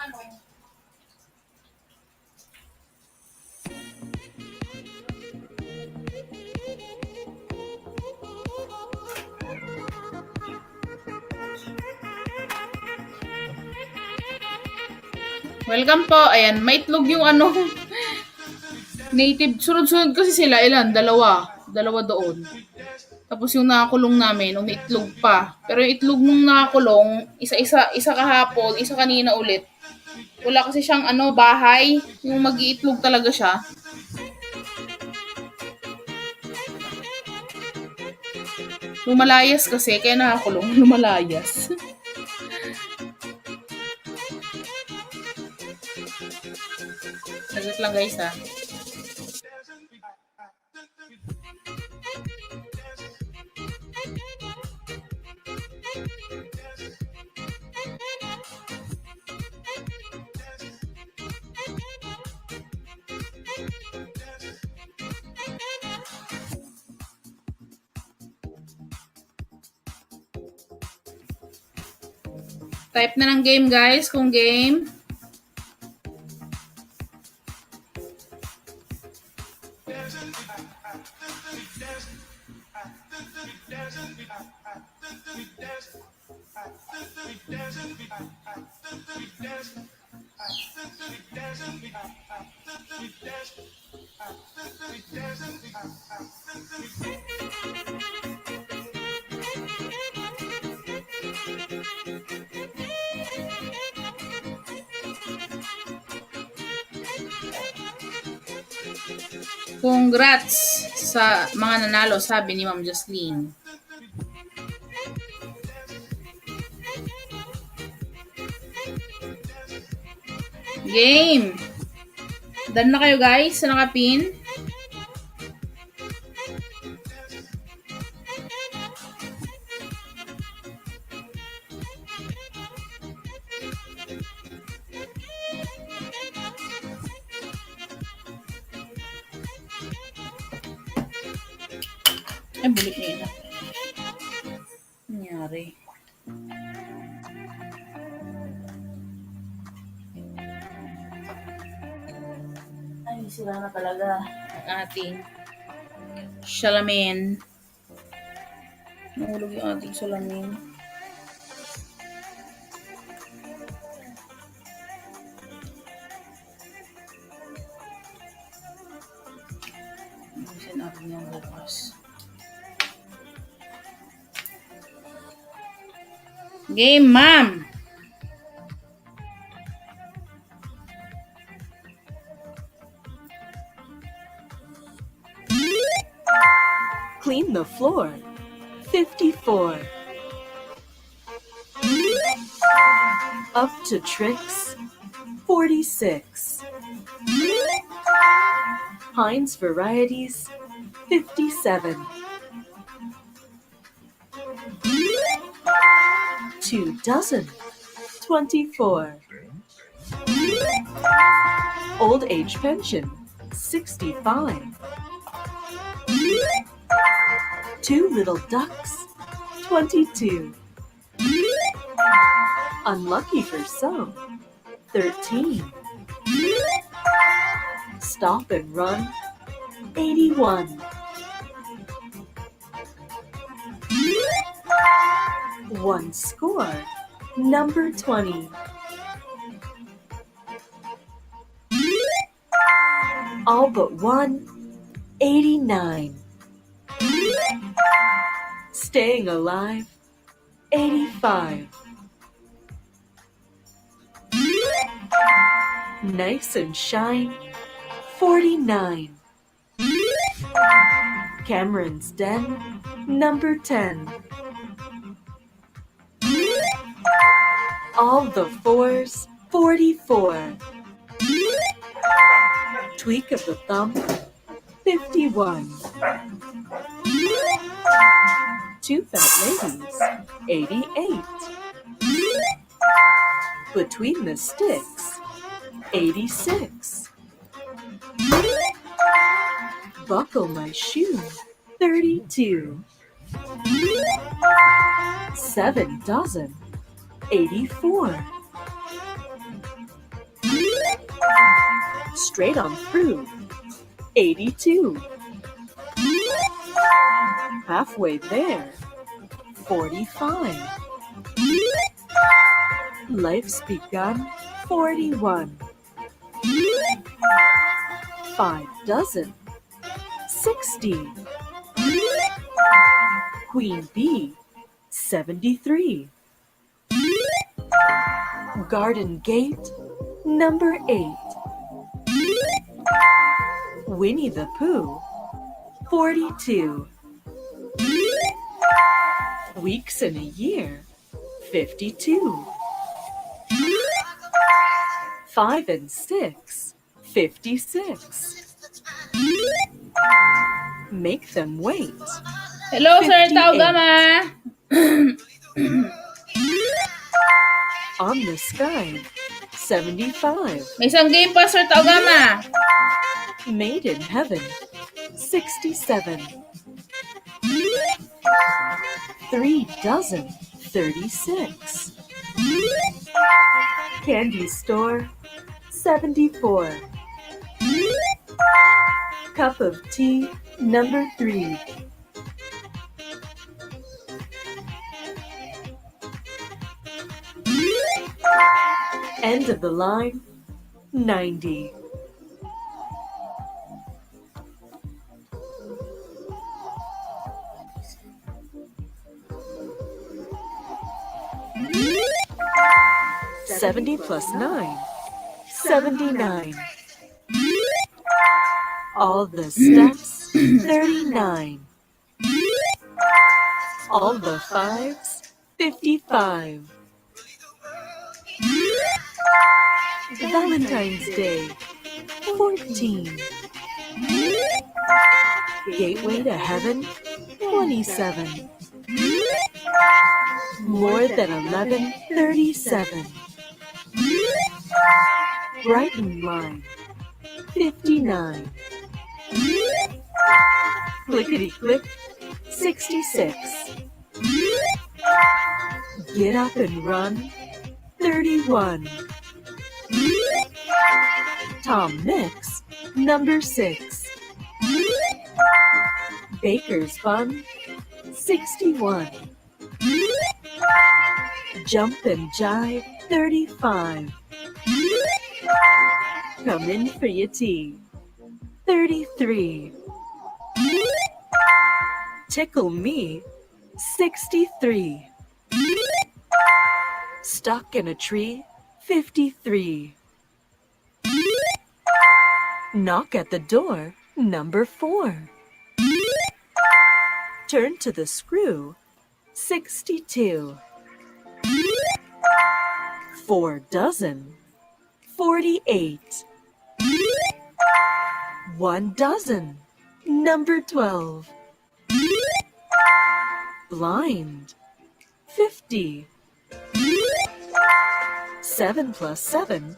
Welcome po. Ayan, may itlog yung native. Sunod-sunod kasi sila. Ilan? Dalawa. Dalawa doon. Tapos yung nakakulong namin, may itlog pa. Pero yung itlog nung nakakulong, isa kahapon, isa kanina ulit. Wala kasi siyang bahay. Yung mag-iitlog talaga siya. Lumalayas kasi, kaya nakakulong. Lumalayas. Saglit lang guys ha. Type na ng game guys, kung game. Congrats sa mga nanalo, sabi ni Ma'am Jocelyn. Game! Done na kayo guys sa nakapin. Ay, bulit niya na. Nangyari. Ay, sila na talaga ang ating salamin. Nahulog yung ating salamin. Ayusin natin yung bukas. Game, ma'am! Clean the floor. 54. Up to tricks. 46. Heinz varieties. 57. 2 dozen. 24. Old age pension. 65. 2 little ducks. 22. Unlucky for some. 13. Stop and run. 81. One score. Number 20. All but one. 89. Staying alive. 85. Nice and shine. 49. Cameron's Den. Number 10. All the fours. 44. Tweak of the thumb. 51. 2 fat ladies. 88. Between the sticks. 86. Buckle my shoe. 32. 7 dozen. 84. Straight on through. 82. Halfway there. 45. Life's begun. 41. 5 dozen. 60. Queen Bee. 73. Garden Gate. Number 8. Winnie the Pooh. 42. Weeks in a year. 52. 5 and 6. 56. Make them wait. Hello, Sir 58. Taogama! On the sky. 75. May isang game pa, Sir Taogama! Made in heaven. 67. 3 dozen. 36. Candy store. 74. Cup of tea. Number 3. End of the line. 90. $70 plus 9. 79. All the steps. 39. All the fives. 55. Valentine's Day. 14. Gateway to Heaven. 27. More than 11. 37. Brighton Line. 59. Clickety click. 66. Get up and run, 31. Tom Mix, number 6. Baker's Bun, 61. Jump and Jive, 35. Come in for your tea, 33. Tickle Me, 63. Stuck in a Tree, 53. Knock at the Door, number 4. Turn to the Screw, 62. 4 dozen, 48. 1 dozen, number 12. Blind, 50. 7 plus 7,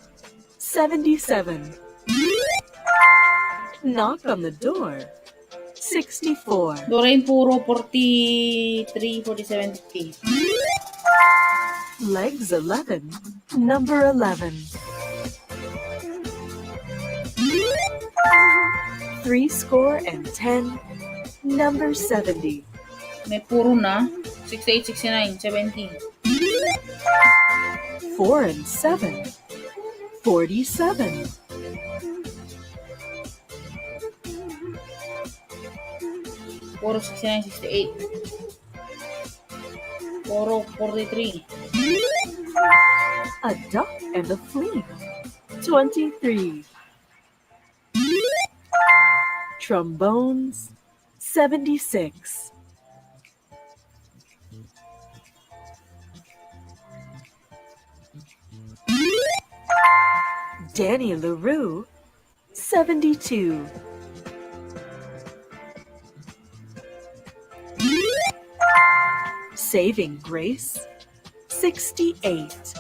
77. Knock on the door, 64. Doreen, puro 43, 47, 50. Legs 11, number 11. 70, number 70. May puro na. 68, 69, 70. 4 and 7, 47. Puro 69, 68. Puro 43. A duck and a flea, 23. Trombones, 76. Danny LaRue, 72. Saving Grace, 68.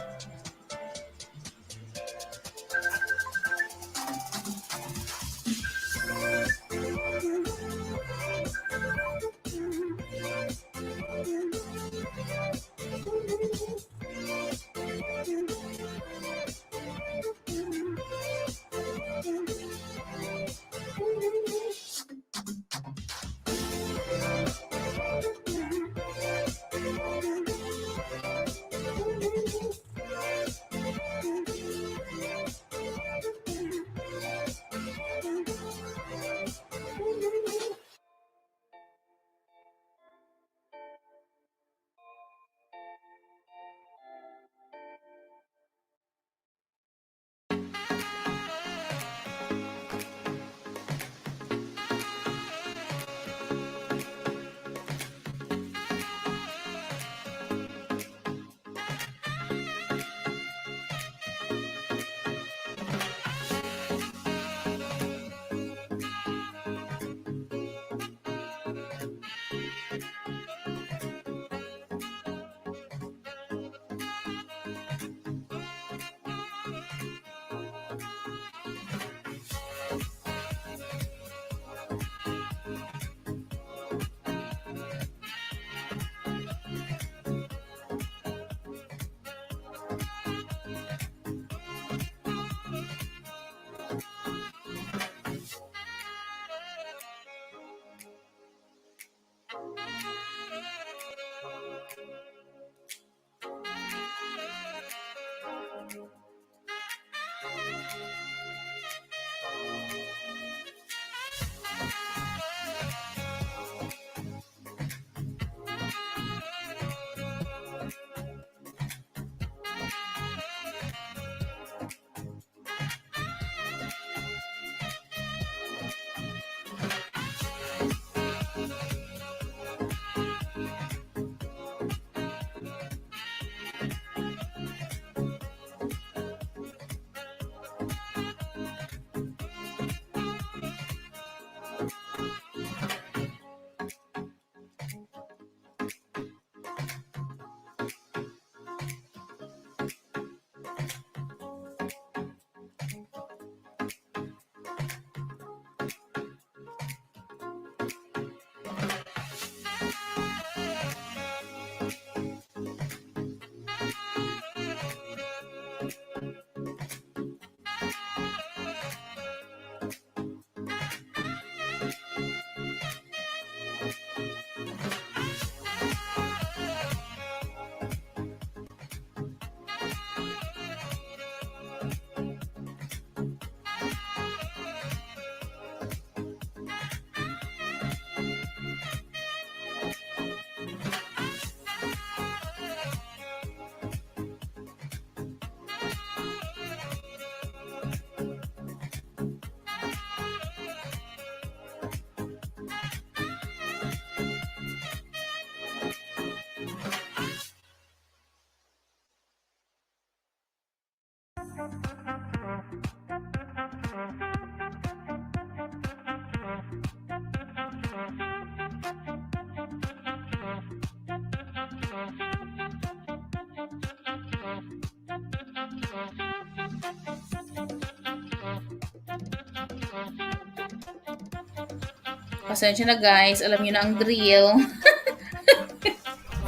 pasensya na guys. Alam niyo na ang drill.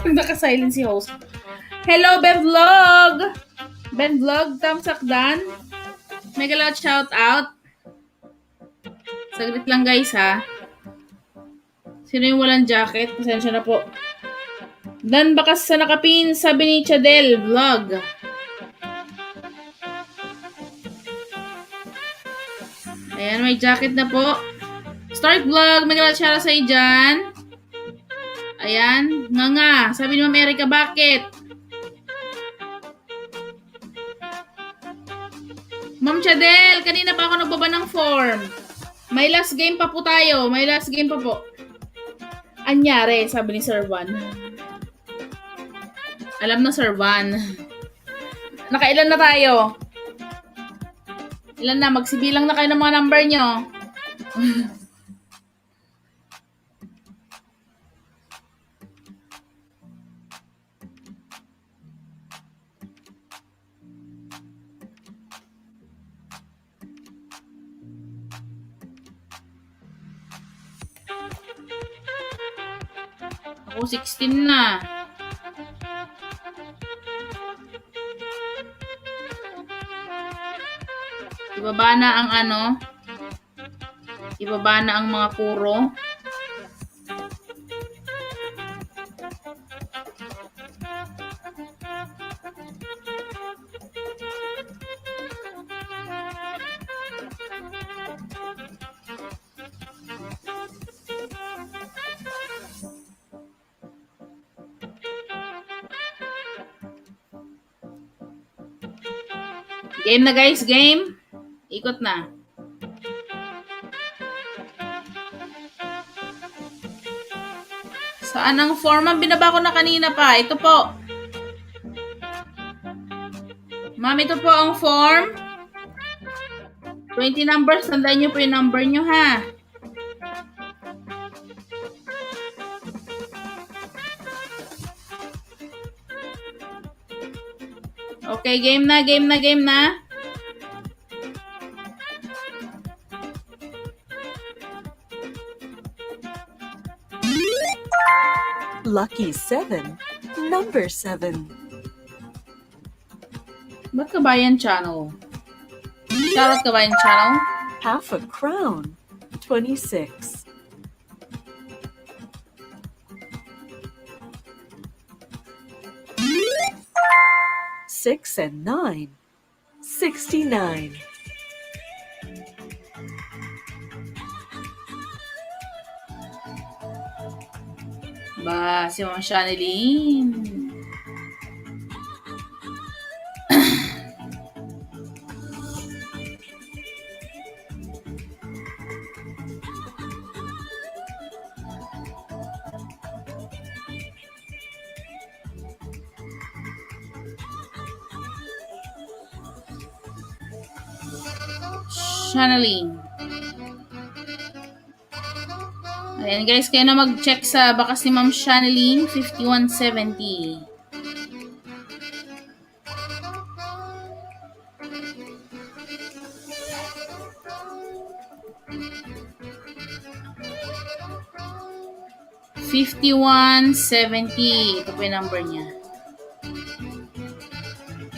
Naka-silent si host. Hello, Ben Vlog! Ben Vlog, tamsakdan. Mega loud shout out. Saglit lang guys ha. Sino yung walang jacket? Pasensya na po. Dan bakas sa nakapin, sabi ni Chadel Vlog. Ayan, may jacket na po. Start Vlog, mega loud shout out sa'yo dyan. Ayan, nga. Sabi ni Ma'am Erica, bakit? Ma'am Chadel, kanina pa ako nagbaba ng form. May last game pa po tayo. May last game pa po. Anyari, sabi ni Sir Van. Alam na Sir Van. Nakailan na tayo? Ilan na? Magsibilang na kayo ng mga number nyo. Ako 16 na. Ibaba na ang ano? Ibaba na ang mga puro. Game na guys, game. Ikot na. Saan ang form? Binaba ko na kanina pa. Ito po. Ma'am, ito po ang form. 20 numbers. Tandaan nyo po yung number nyo ha. Okay, game na, game na, game na. Lucky 7. Number 7. Ba't Kabayan Channel? Shoutout Kabayan Channel. Half a crown. 26. 6 and 9. 69. Ba, si Mama Shanilyn. Shanilyn. Ayan guys, kayo na mag-check sa bakas ni Ma'am Shanilyn, 5170. $51.70. Ito po yung number niya.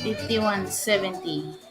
51.70.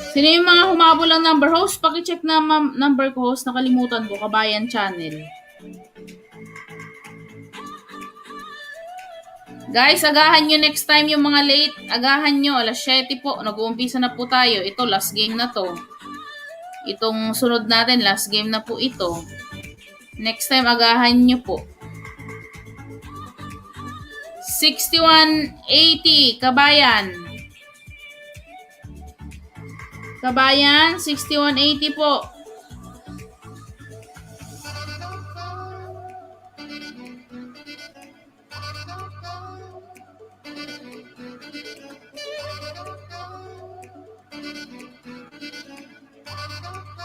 Sino yung mga humabol ng number host? Paki-check na number ko host. Nakalimutan ko. Kabayan Channel. Guys, agahan nyo next time yung mga late. Agahan nyo. Alas 7 po. Nag-uumpisa na po tayo. Ito, last game na to. Itong sunod natin, last game na po ito. Next time, agahan nyo po. 6180. Kabayan. Kabayan, 6180 po.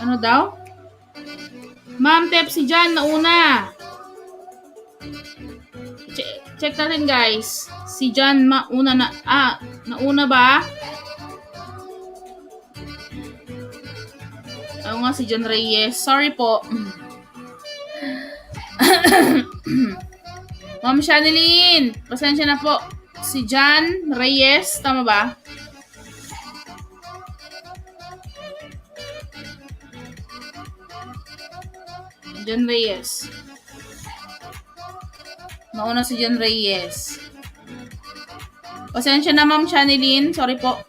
Ano daw? Ma'am Tep, si Jan, nauna. Check natin guys. Si Jan, mauna na. Nauna ba? Oo nga, si Jan Reyes. Sorry po. Ma'am Shaneline, pasensya na po. Si Jan Reyes, tama ba? Jan Reyes. Nauna si Jan Reyes. Pasensya na Ma'am Shaneline, sorry po.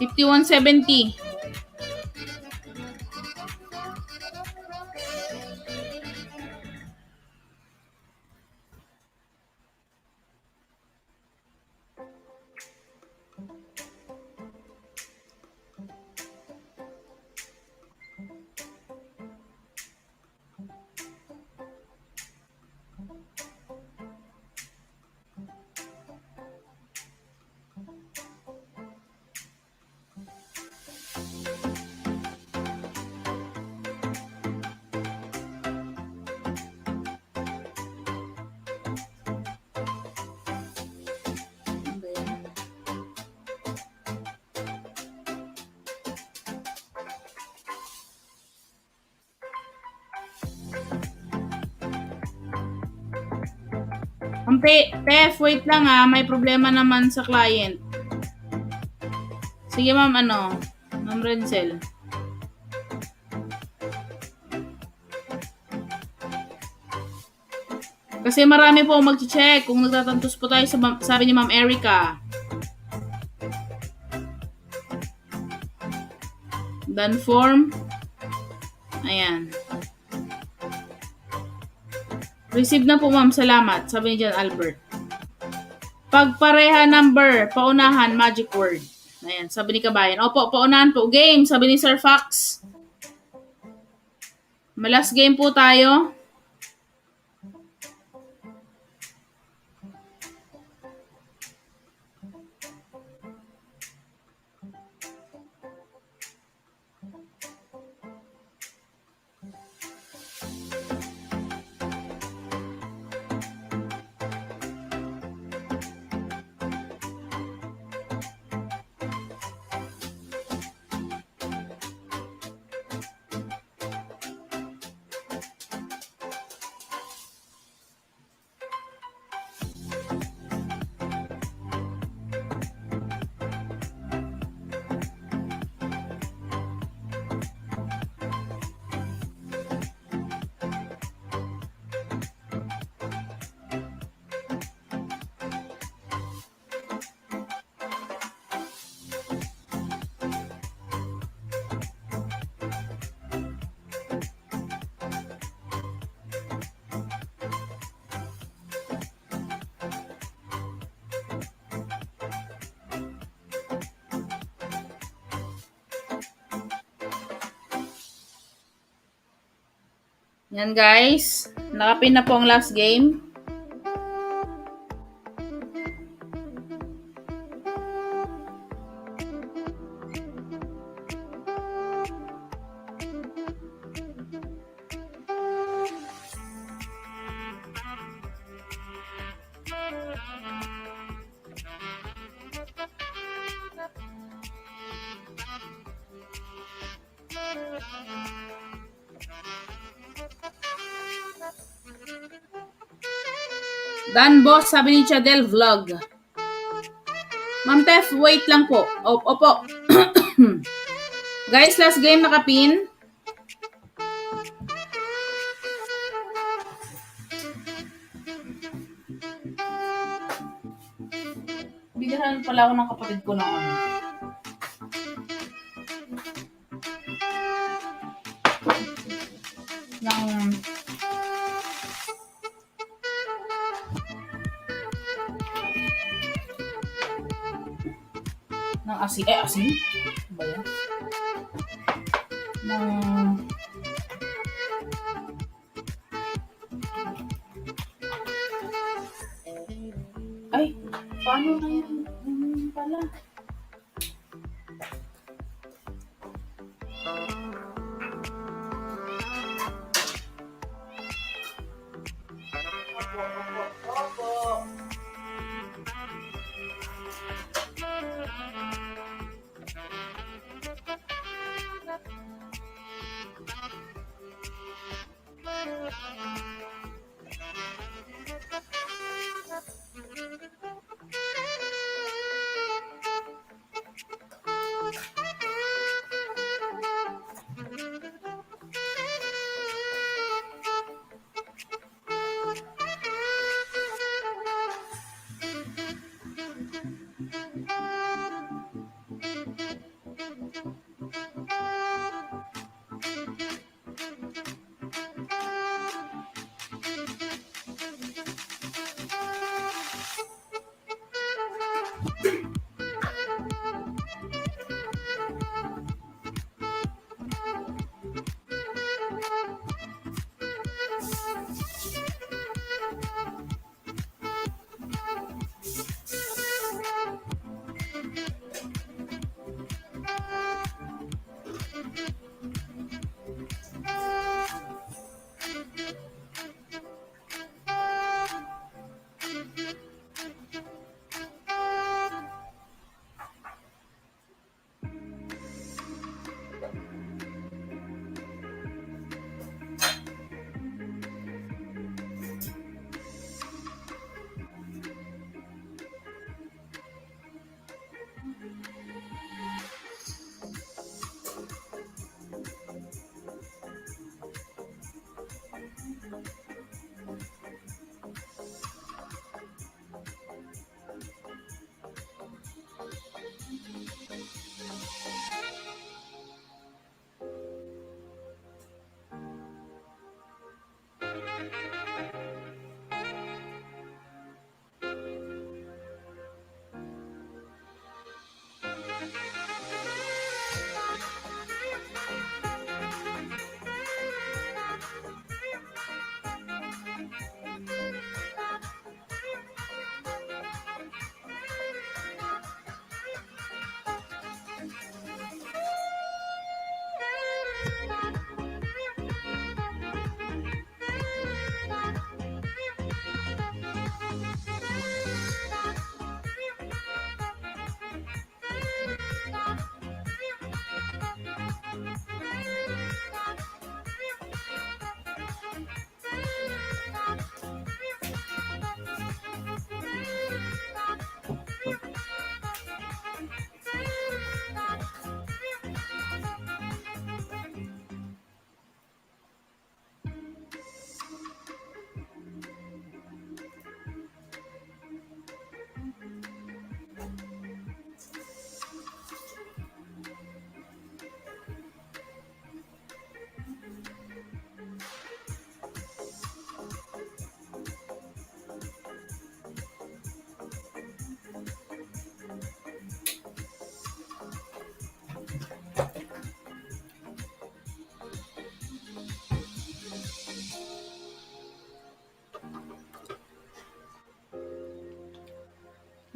5170. Tef, wait lang may problema naman sa client. Sige ma'am, Ma'am Renzel. Kasi marami po mag-check kung nagtatantos po tayo sa sabi ni Ma'am Erica. Done form. Ayan. Receive na po ma'am, salamat. Sabi ni John Albert. Pagpareha number, paunahan, magic word. Ayan, sabi ni Kabayan. Opo, paunahan po. Game, sabi ni Sir Fox. Malas game po tayo. Yan guys. Nakapin na po ang last game. Dan boss, sabi ni Chadel Vlog. Ma'am Tef, wait lang po. Opo. Guys, last game nakapin. Bigyan pala ako ng kapatid ko ng ng asin. Asin? Ano ba yan? Paano na yan? Pala.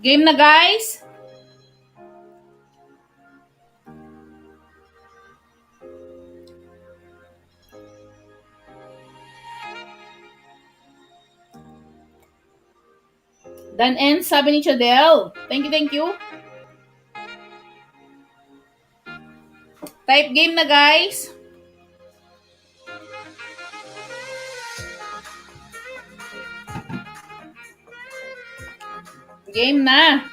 Game na, guys? Done ends, sabi ni Chadel. Thank you, thank you. Type game na, guys. Game na.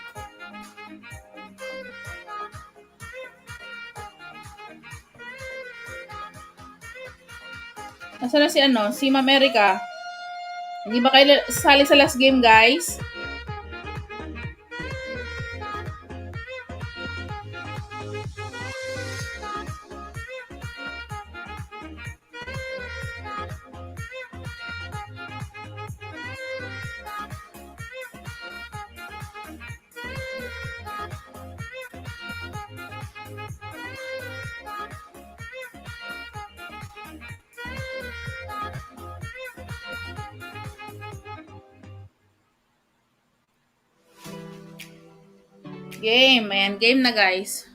Nasaan na si Si Ma'am Erica. Hindi ba kayo sasali sa last game, guys? Game. Ayan, game na, guys.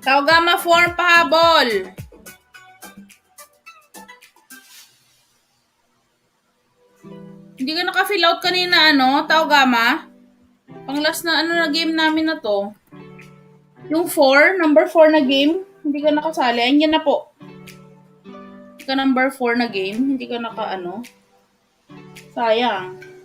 Taogama form pahabol. Hindi ka naka-fill out kanina, Taogama? Pang last na na game namin na to. Yung number 4 na game, hindi ka nakasali. Ayan na po. Hindi ka number 4 na game, hindi ka sayang.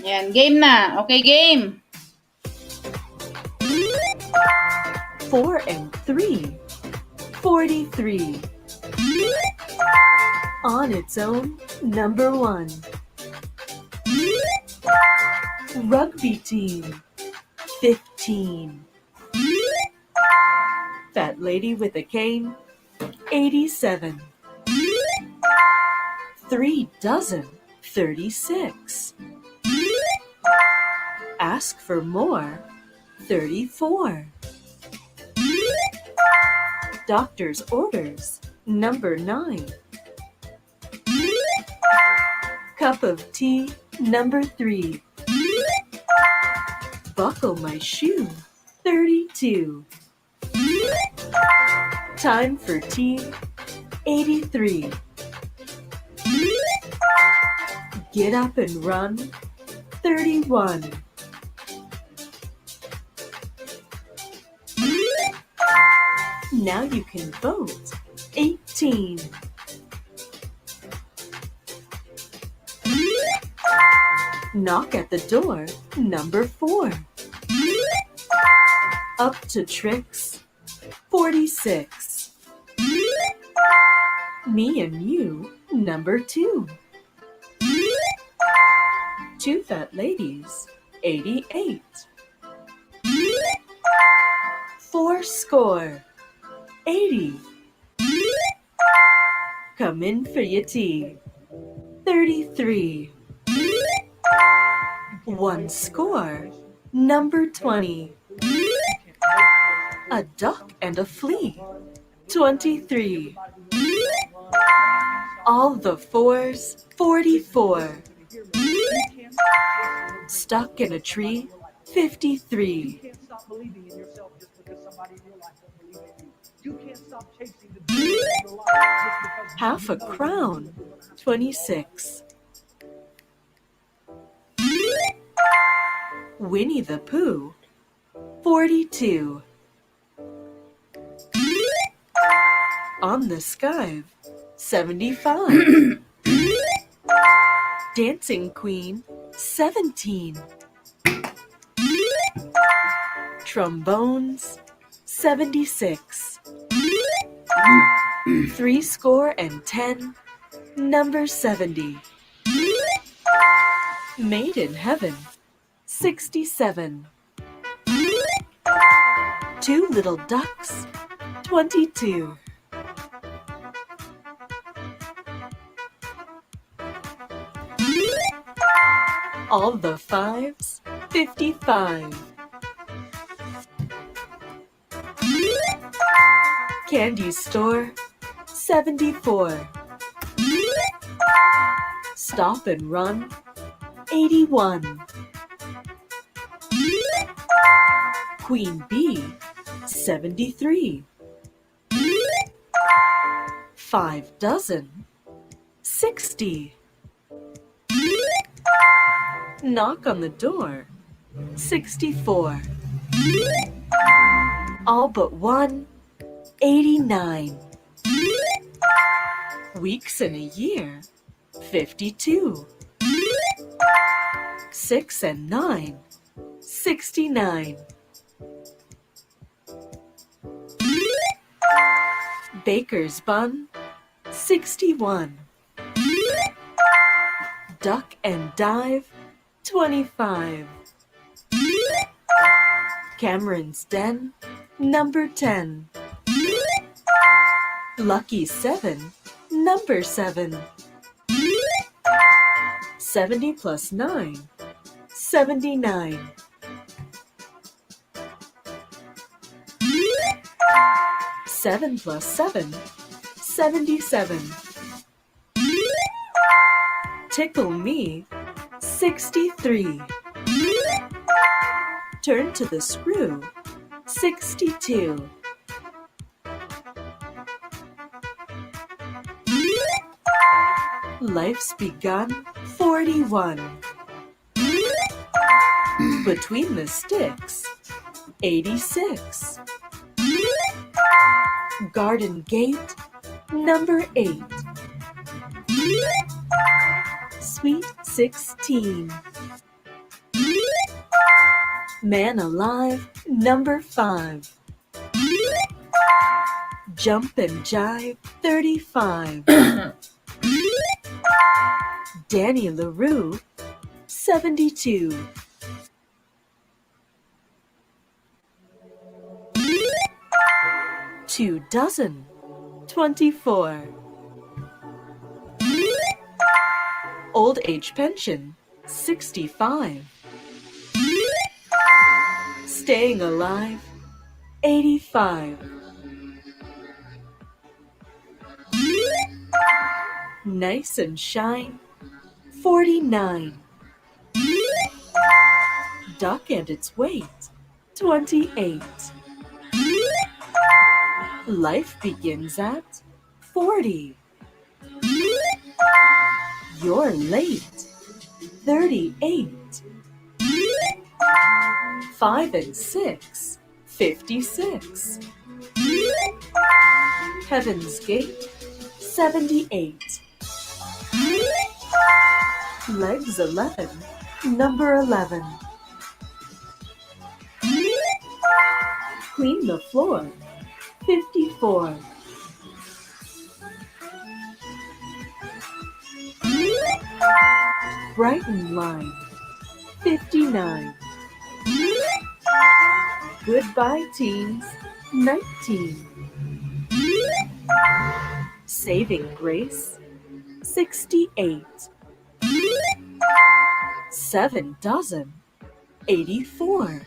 Yan, game na. Okay, game. 4 and 3. 43. On its own, number 1. Rugby team. 15. Fat lady with a cane. 87. 3 dozen. 36. Ask for more. 34. Doctor's orders. Number 9. Cup of tea. Number 3. Buckle my shoe. 32. Time for tea. 83. Get up and run. 31. Now you can vote. 18. Knock at the door. Number 4. Up to tricks. 46. Me and you. Number 2. Two fat ladies. 88. Four score. 80. Come in for your tea. 33. One score. Number 20. A duck and a flea. 23. All the fours. 44. Stuck in a tree. 53. can't stop believing in yourself just because somebody in your life won't believe in you. You can't stop chasing the dream of your life just because Half a crown. 26. Winnie the Pooh. 42. On the Sky. 75. Dancing Queen. 17. Trombones. 76. 10. Number 70. Made in Heaven. 67. Two little ducks. 22. All the fives. 55. Candy store. 74. Stop and run. 81. Queen Bee. 73. 5 dozen. 60. Knock on the door. 64. All but one. 89. Weeks in a year. 52. 6 and 9. 69. Baker's bun. 61. Duck and dive. 25. Cameron's den. Number 10. Lucky 7. Number 7. 70 plus 9. 79. Seven plus 7. 77. Tickle me. 63. Turn to the screw. 62. Life's begun. 41. Between the sticks. 86. Garden gate. Number 8. Sweet 16. Man alive. Number 5. Jump and jive. 35. Danny LaRue. 72. 2 dozen. 24. Old age pension. 65. Staying alive. 85. Nice and shine. 49. Duck and its weight. 28. Life begins at 40. You're late. 38. 5 and 6. 56. Heaven's Gate. 78. Legs 11. Number 11. Clean the floor. 54. Brighten line. 59. Goodbye teens. 19. Saving grace. 68. 7 dozen. 84.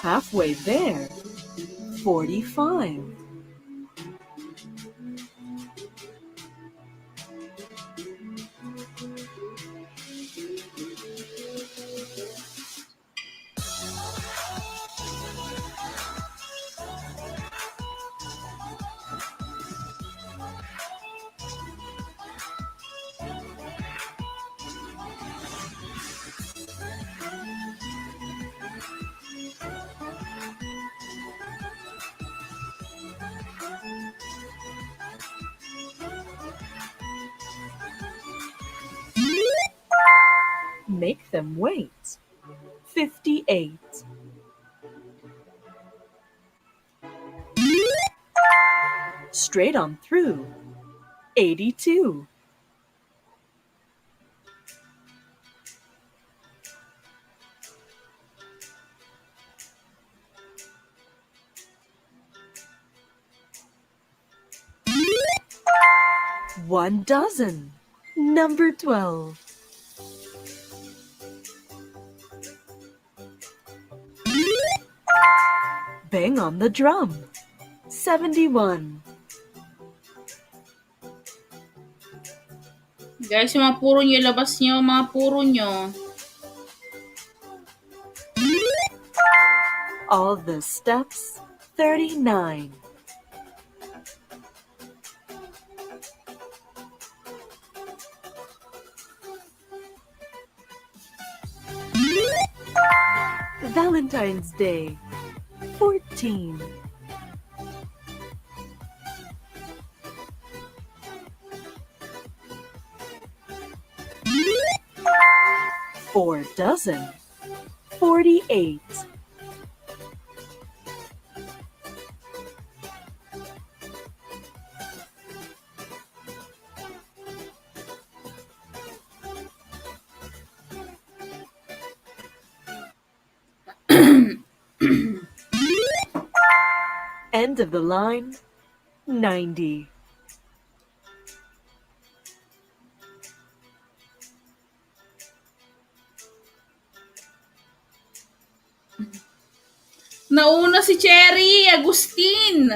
Halfway there. 45. Make them wait. 58. Straight on through. 82. One dozen. Number 12. Bang on the drum. 71. Guys, yung mga puro nyo, labas nyo, mga puro nyo. All the steps. 39. Valentine's Day. 14. Four dozen. 48. End of the line. 90. Nauna si Cherry Agustin.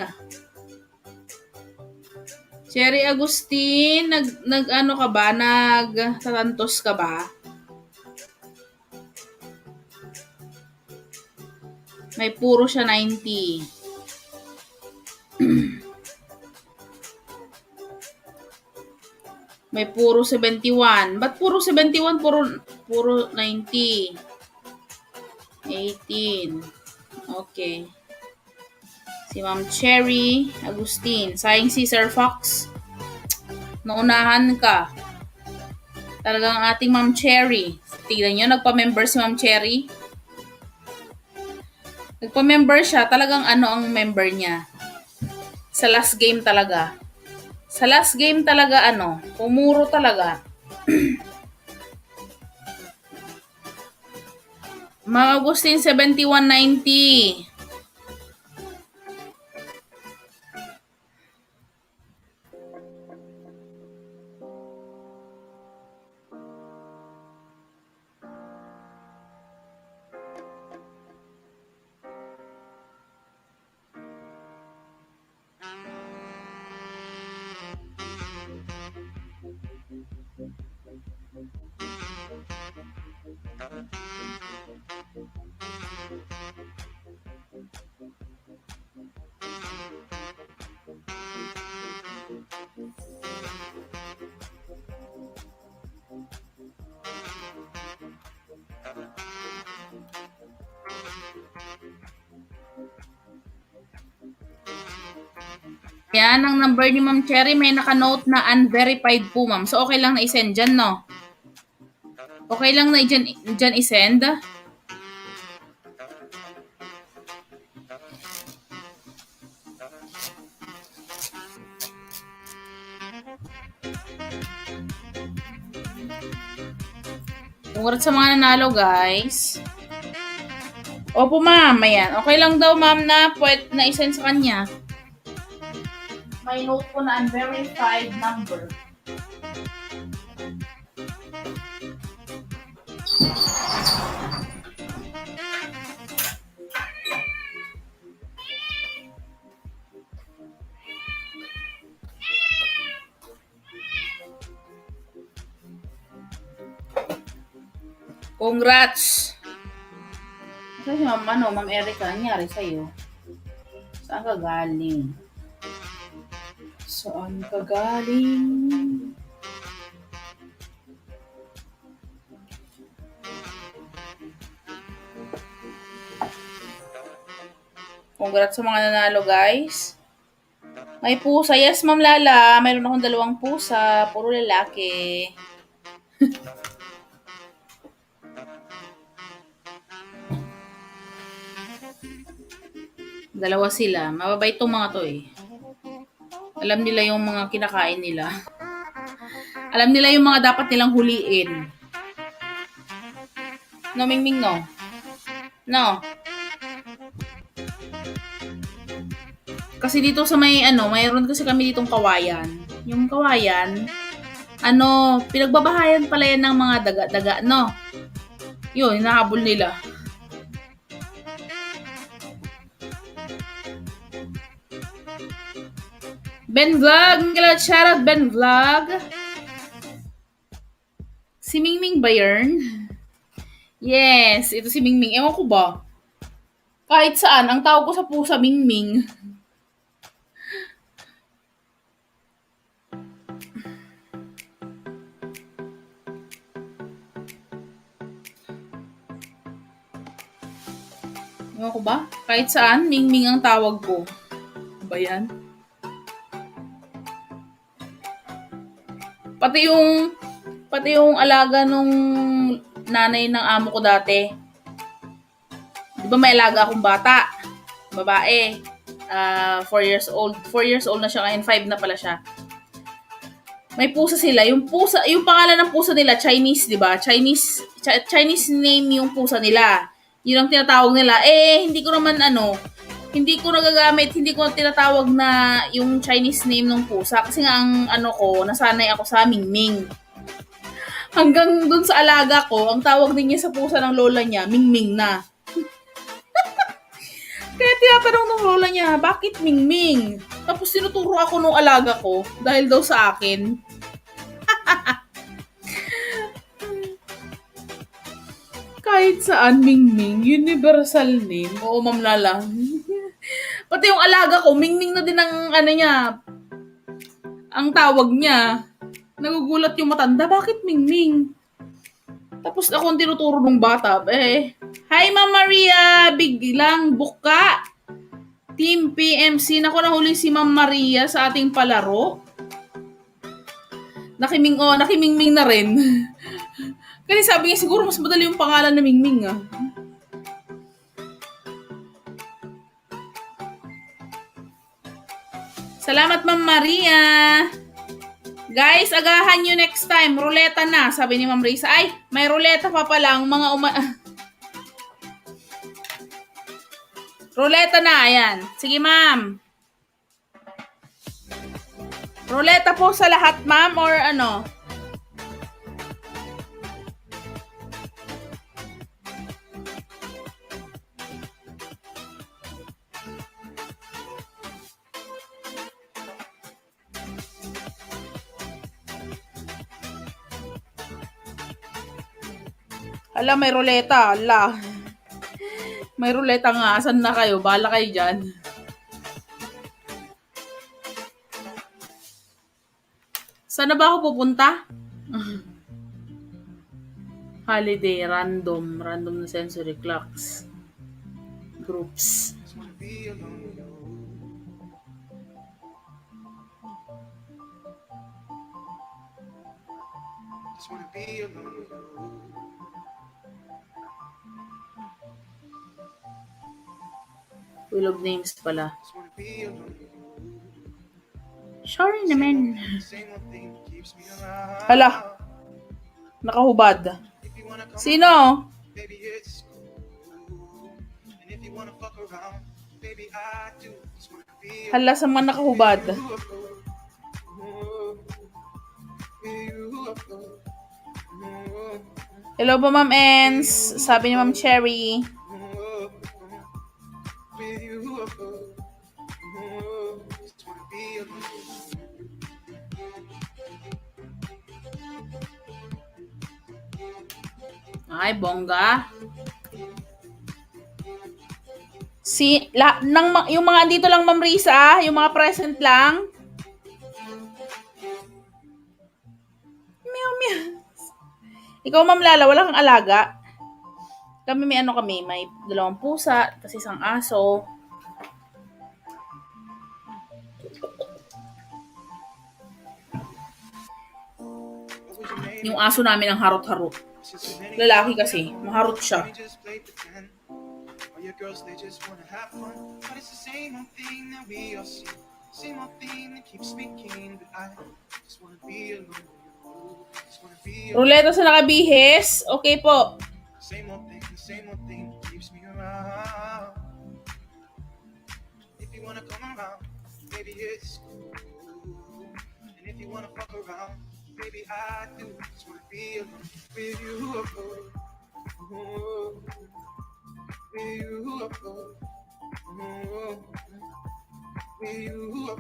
Cherry Agustin, nag ano ka ba? Nagtatantos ka ba? May puro siya 90. May puro 71. Ba't puro 71? Puro 90. 18. Okay. Si Ma'am Cherry Agustin. Sayang si Sir Fox. Naunahan ka. Talagang ating Ma'am Cherry. Tignan nyo, nagpa-member si Ma'am Cherry. Nagpa-member siya. Talagang ano ang member niya. Sa last game talaga. Sa last game talaga ano. Pumuro talaga. Ma'am Agustin, 7190. Yan, ang number ni Ma'am Cherry may naka-note na unverified po, ma'am. So, okay lang na i-send dyan, no? Okay lang na dyan i-send? Congrats sa mga nanalo, guys. Opo, ma'am. Ayan. Okay lang daw, ma'am, na pwede na i-send sa kanya. May note po na unverified number. Congrats! Kasi si Ma'am Erica, nangyari sa'yo? Saan ka galing? Saan ka galing? Congrats sa mga nanalo, guys. May pusa. Yes, Ma'am Lala. Mayroon akong 2 pusa. Puro lalaki. Dalawa sila. Mababait tong mga to eh. Alam nila yung mga kinakain nila. Alam nila yung mga dapat nilang huliin. No, Mingming, no? No. Kasi dito sa mayroon kasi kami ditong kawayan. Yung kawayan, pinagbabahayan pala yan ng mga daga-daga, no? Yun, hinahabol nila. Ben Vlog! Shoutout Ben Vlog! Si Mingming ba yun? Yes, ito si Mingming. Ewan ko ba? Kahit saan, ang tawag ko sa pusa, Mingming. Ewan ko ba? Kahit saan, Mingming ang tawag ko. Ba yan? Pati yung alaga nung nanay ng amo ko dati. Di ba may alaga akong bata? Babae. 4 years old. 4 years old na siya ngayon. 5 na pala siya. May pusa sila. Yung pangalan ng pusa nila, Chinese, di ba? Chinese name yung pusa nila. Yun ang tinatawag nila. Hindi ko naman hindi ko nagagamit, hindi ko tinatawag na yung Chinese name ng pusa. Kasi nga nasanay ako sa Mingming. Hanggang dun sa alaga ko, ang tawag din niya sa pusa ng lola niya, Mingming na. Kaya tinatanong ng lola niya, bakit Mingming? Tapos tinuturo ako nung alaga ko, dahil daw sa akin. Kahit saan, Mingming, universal name. Oo, Ma'am Lala. Pati yung alaga ko, Mingming na din ang ang tawag niya. Nagugulat yung matanda, bakit Mingming? Tapos ako ang tinuturo ng bata. Hi Ma'am Maria, biglang buka. Team PMC, naku nahuli si Ma'am Maria sa ating palaro. Nakimingming na rin. Kasi sabi niya siguro mas madali yung pangalan na Mingming ah. Salamat, Ma'am Maria. Guys, agahan nyo next time. Ruleta na, sabi ni Ma'am Risa. Ay, may ruleta pa palang. Ruleta na, ayan. Sige, Ma'am. Ruleta po sa lahat, Ma'am, or ano? Ala, may ruleta. Ala. May ruleta nga. Asan na kayo? Bahala kayo dyan. Saan na ba ako pupunta? Holiday, random na sensory clocks. Groups. Just wanna be alone with you. Wheel of Names pala. Just wanna be alone with you. Sorry Same old naman. thing, same old thing keeps me around. Hala, nakahubad. If you wanna come Sino? around, baby, it's cool. And if you wanna fuck around, baby, I do. Just wanna be Hala, sa mga nakahubad. Hello po, Ma'am Ens. Sabi ni Ma'am Cherry. Just wanna be alone. Ay, bongga. Yung mga andito lang, Ma'am Risa, yung mga present lang. Meow, meow. Ikaw, Ma'am Lala, wala kang alaga? Kami may may 2 pusa, tapos 1 aso. Yung aso namin ang harot-harot. Lalaki kasi, maharot siya. All your girls, they just wanna have fun, but it's the same old thing that we all see. Same old thing that keeps me keen, but I just wanna be alone. Just wanna be alone. Ruleta sa nakabihis. Okay po. Same old thing that keeps me around. If you wanna come around, baby, it's cool. And if you wanna fuck around, baby, I do. Just wanna be alone with you. With you. With you.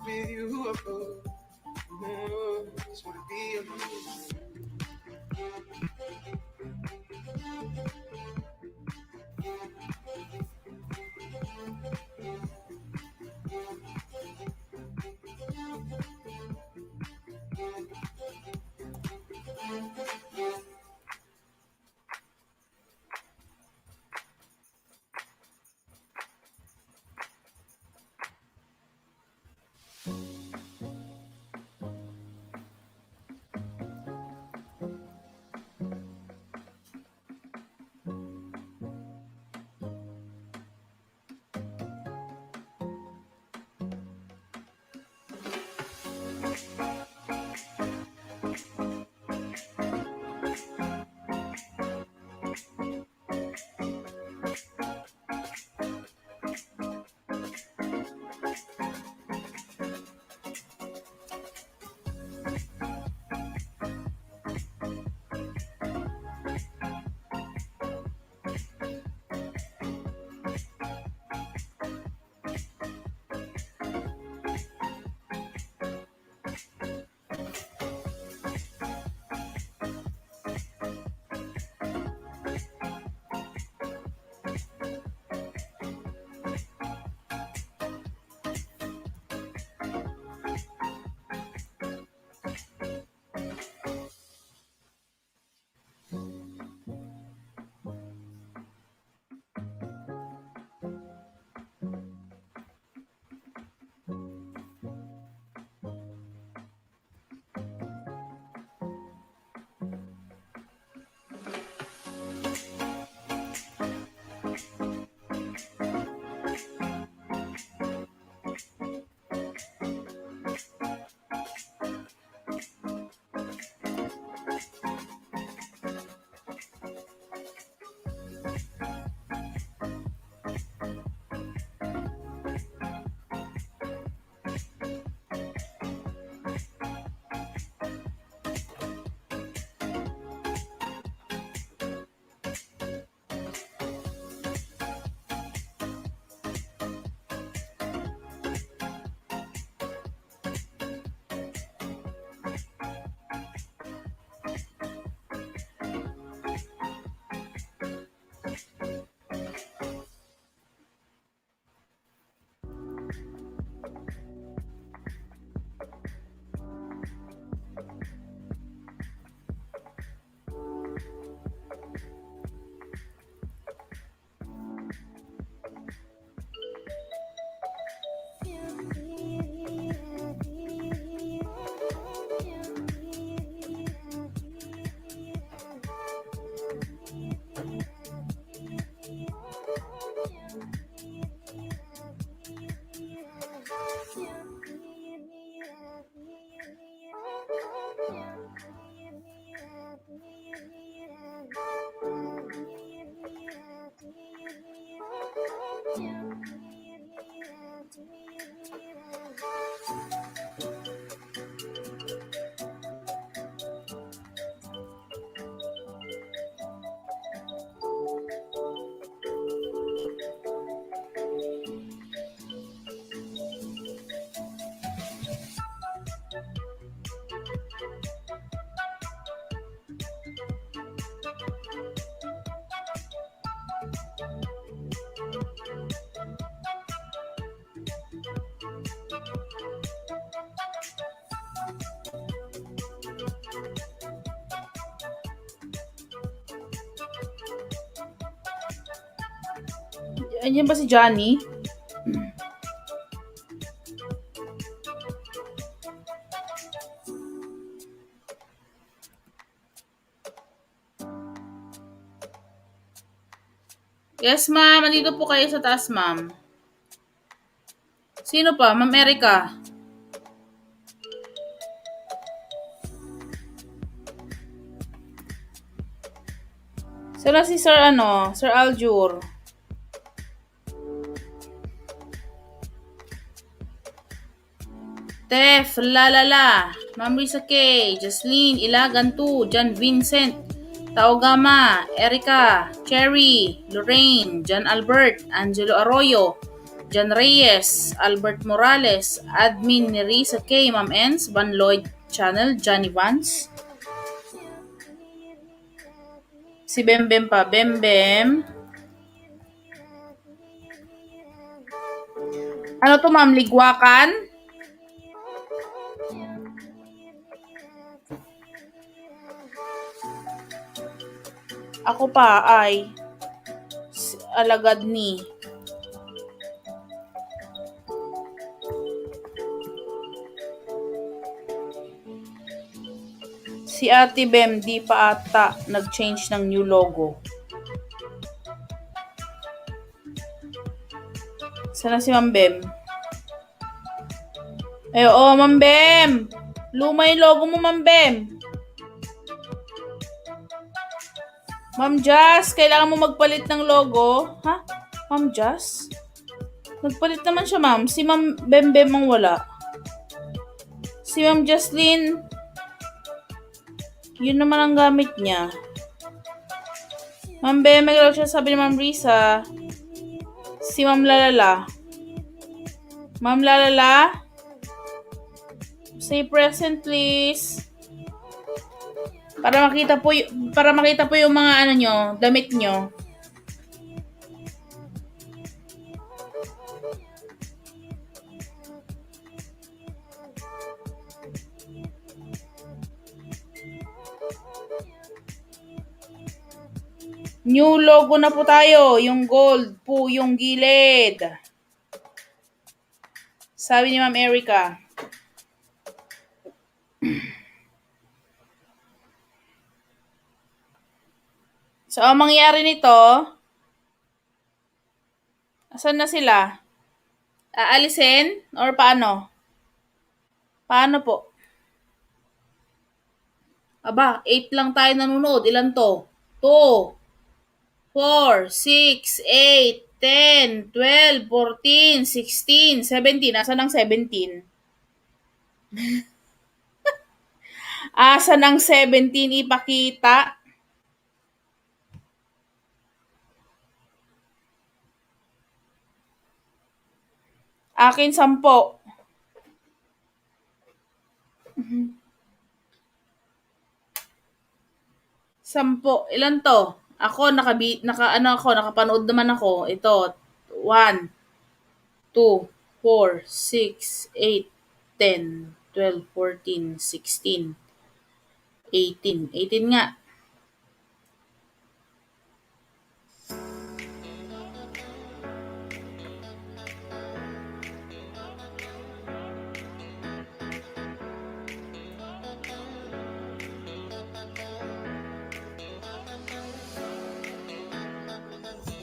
With you. Just wanna be alone. Andiyan ba si Johnny? Yes, ma'am. Andito po kayo sa taas, ma'am. Sino pa? Ma'am Erica. Sino si Sir Sir Aljur? Tef, Lalala, Ma'am Risa K, Jasleen, Ilagan 2, John Vincent, Taogama, Erica, Cherry, Lorraine, John Albert, Angelo Arroyo, John Reyes, Albert Morales, Admin ni Risa K, Ma'am Ens, Van Lloyd Channel, Johnny Vance, si Bembem pa, Bembem. Ano to, ma'am? Ligwakan? Ako pa ay alagad ni si Ate Bem, di pa ata nag-change ng new logo. Sana si Ma'am Bem? Eh, oo, Ma'am Bem! Luma yung logo mo, Ma'am Bem. Ma'am Jazz, kailangan mo magpalit ng logo. Ha? Ma'am Jazz? Nagpalit naman siya, ma'am. Si Ma'am Bem Bem ang wala. Si Ma'am Jaslyn, yun naman ang gamit niya. Ma'am Bem, may siya sabi ni Ma'am Risa. Si Ma'am Lalala. Ma'am Lalala? Say present, please. Para makita po yung mga ano nyo, damit nyo. New logo na po tayo. Yung gold po yung gilid. Sabi ni Ma'am Erica. So, ang mangyayari nito, asan na sila? Aalisin? Or paano? Paano po? Aba, 8 lang tayo nanonood. Ilan to? 2, 4, 6, 8, 10, 12, 14, 16, 17. Asan ang 17? Asan ang 17 ipakita? Akin 10. 10. Ilan to? Ako, nakapanood naman ako. Ito, 1, 2, 4, 6, 8, 10, 12, 14, 16, 18. 18 nga.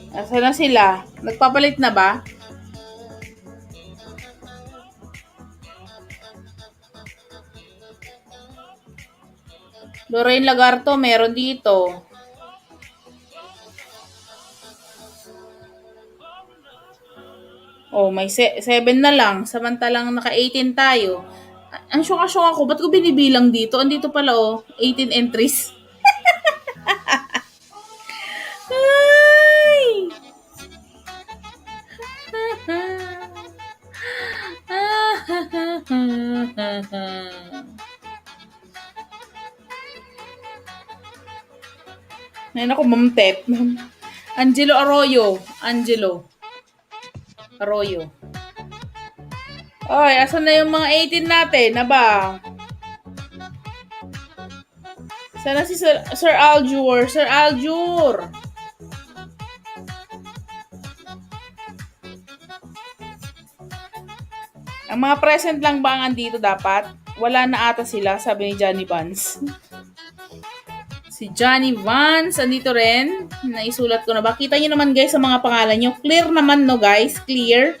Asan na sila? Nagpapalit na ba? Lorraine Lagarto, meron dito. Oh, may 7 na lang. Samantalang naka-18 tayo. Ang syunga-syunga ako. Ba't ko binibilang dito? Andito pala, 18 entries. Ay! Ngayon ako, Ma'am Tep. Angelo Arroyo. Oy, asan na yung mga 18 natin? Aba. Sana si Sir Aljur. Sir Aljur. Ang mga present lang ba ang andito dapat? Wala na ata sila, sabi ni Johnny Vance. Si Johnny Vance, andito rin. Naisulat ko na ba? Kita nyo naman guys sa mga pangalan nyo. Clear naman no guys? Clear.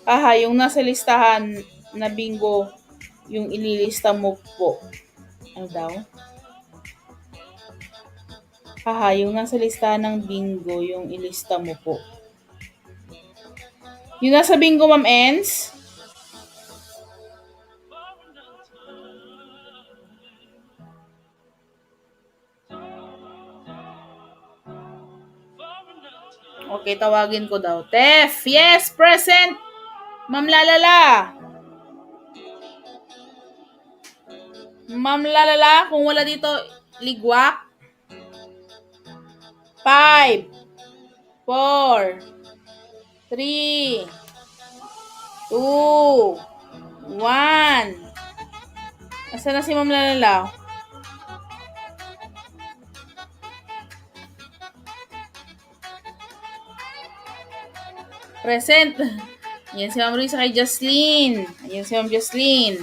Aha, yung nasa listahan na bingo, yung ililista mo po. Ano daw? Aha, yung nasa listahan ng bingo, yung ilista mo po. Yung nasa bingo, Ma'am Ens? Okay, tawagin ko daw. Tef, yes, present! Ma'am Lalala. Ma'am Lalala, kung wala dito, ligwak. 5, 4, 3, 2, 1. Asa na si Ma'am Lalala? Present. Ayan si Ma'am Risa kay Jocelyn. Ayan si Ma'am Jocelyn.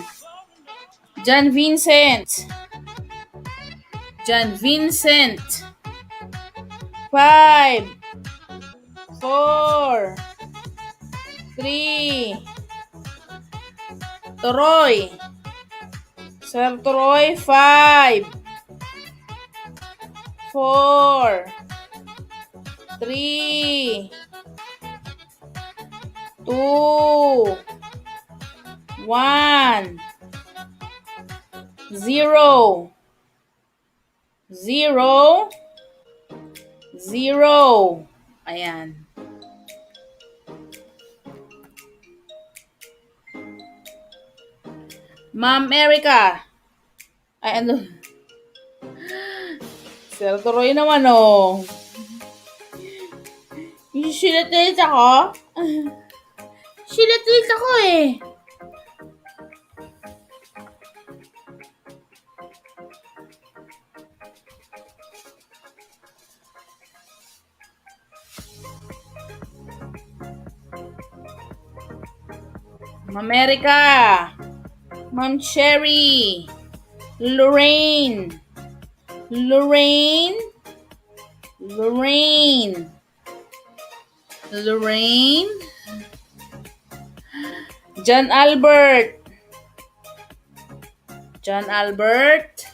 John Vincent. John Vincent. 5, 4, 3, Toroy. Sir Toroy, 5, 4, 3, 2, 1, 0, 0, 0. Ayan. Ma'am Erica. Ay, ano? Sir Toroy naman, oh. Silat-silat ako? Silat-silat ako, eh. Ma'am Erica. Ma'am Cherry. Lorraine. Lorraine. Lorraine. Lorraine. John Albert. John Albert.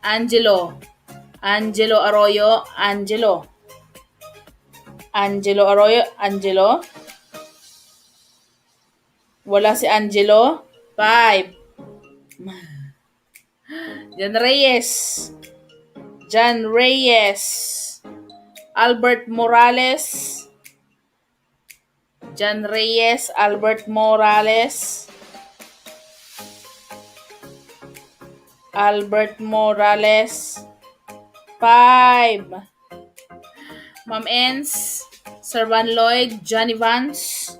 Angelo. Angelo Arroyo. Angelo. Angelo Arroyo. Angelo. Wala si Angelo. 5. John Reyes. John Reyes. Albert Morales. John Reyes. Albert Morales. Albert Morales. 5. Ma'am Ens. Sir Van Lloyd. Johnny Vance.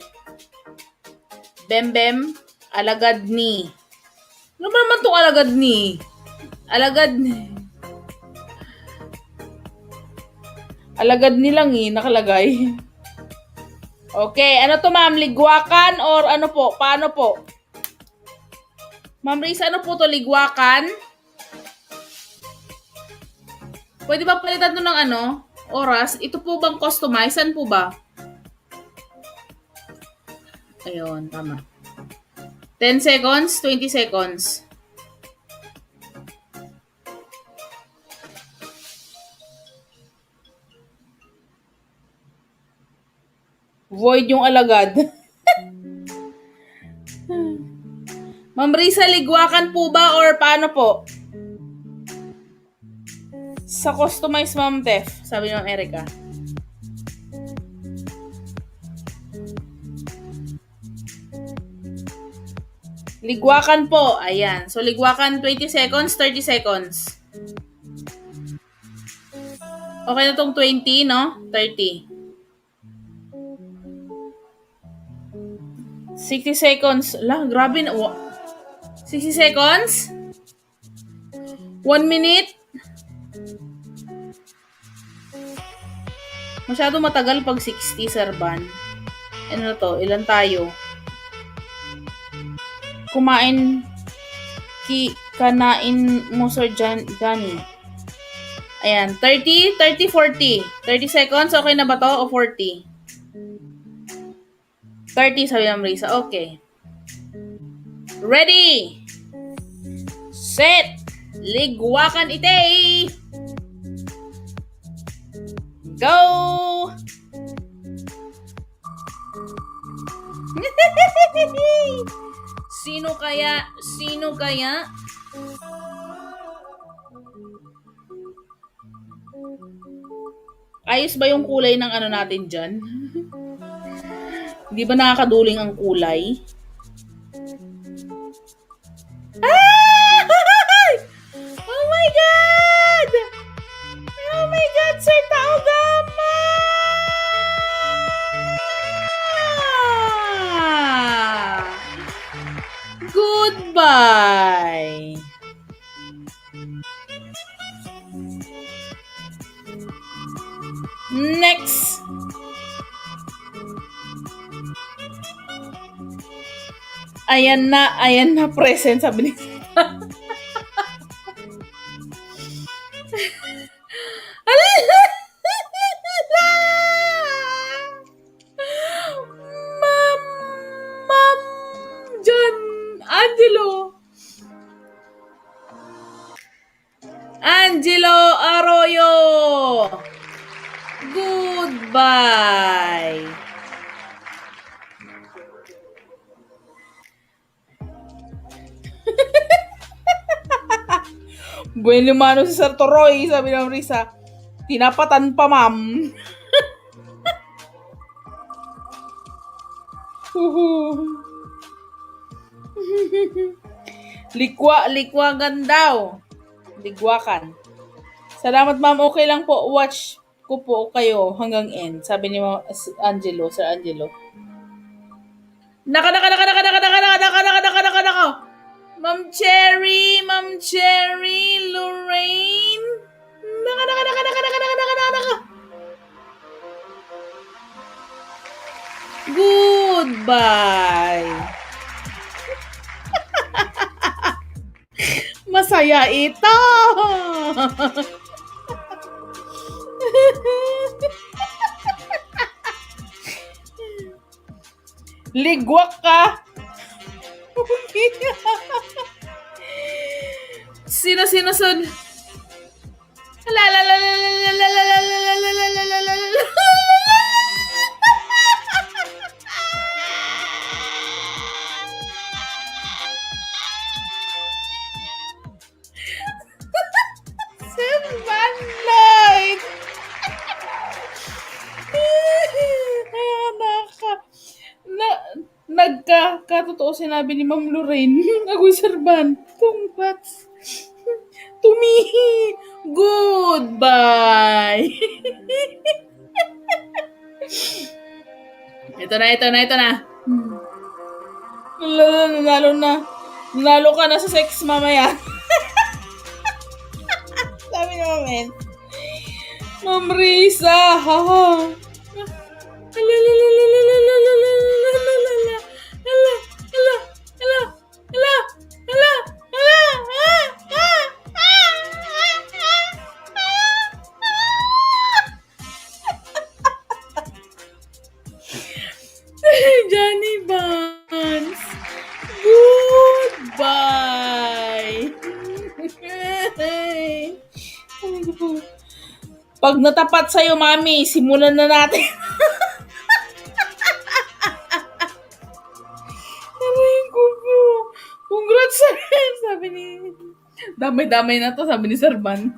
Bembem. Alagad ni. Ano ba naman itong alagad ni? Alagad ni. Alagad ni lang eh, nakalagay. Okay, ano to ma'am? Ligwakan or ano po? Paano po? Ma'am Risa, ano po to? Ligwakan? Pwede ba palitan to ng ano? Oras? Ito po bang customize? Saan po ba? Ayun, tama. 10 seconds, 20 seconds. Void yung alagad. Ma'am Risa, ligwakan po ba or paano po? Sa customize, Ma'am Tef, sabi ng Erica. Ligwakan po. Ayan. So, ligwakan 20 seconds, 30 seconds. Okay na tong 20, no? 30. 60 seconds. Lah, grabe na. 60 seconds? 1 minute? Masyado matagal pag 60, Sir Van. Ano to? Ilan tayo? Kanain mo, Sir Johnny. Ayan, 30, 40. 30 seconds, okay na ba to? O 40? 30, sabi ng Marisa. Okay. Ready! Set! Ligwakan itay! Go! Sino kaya? Ayos ba yung kulay ng ano natin dyan? Di ba nakakaduling ang kulay? Ah! Oh my God! Oh my God, Sir Taogama! Goodbye! Next! Ayan na, present, sabi ni Ma'am John Angelo Arroyo! Goodbye! Buen lumano si Sir Toroy, sabi ng Risa. Tinapatan pa, ma'am. Likwagan daw. Ligwakan. Salamat, ma'am. Okay lang po. Watch ko po kayo hanggang end. Sabi ni Angelo, Sir Angelo. Naka. Ma'am Cherry, Lorraine. Naka. Goodbye. Masaya ito. Ligwak ka. Sino sun? Light. Nagkatotoo sinabi ni Ma'am Lorraine. Nag-userban. Congrats. To me. Goodbye. Ito na. Nanalo na. Nanalo ka na sa sex mamaya. Sabi naman. Ma'am Risa. Haha. Johnny Vance. Goodbye. Pag natapat sa'yo, mami, simulan na natin. Aray ko po. Congrats, sir. Sabi ni... Damay-damay na to, sabi ni Sir Van.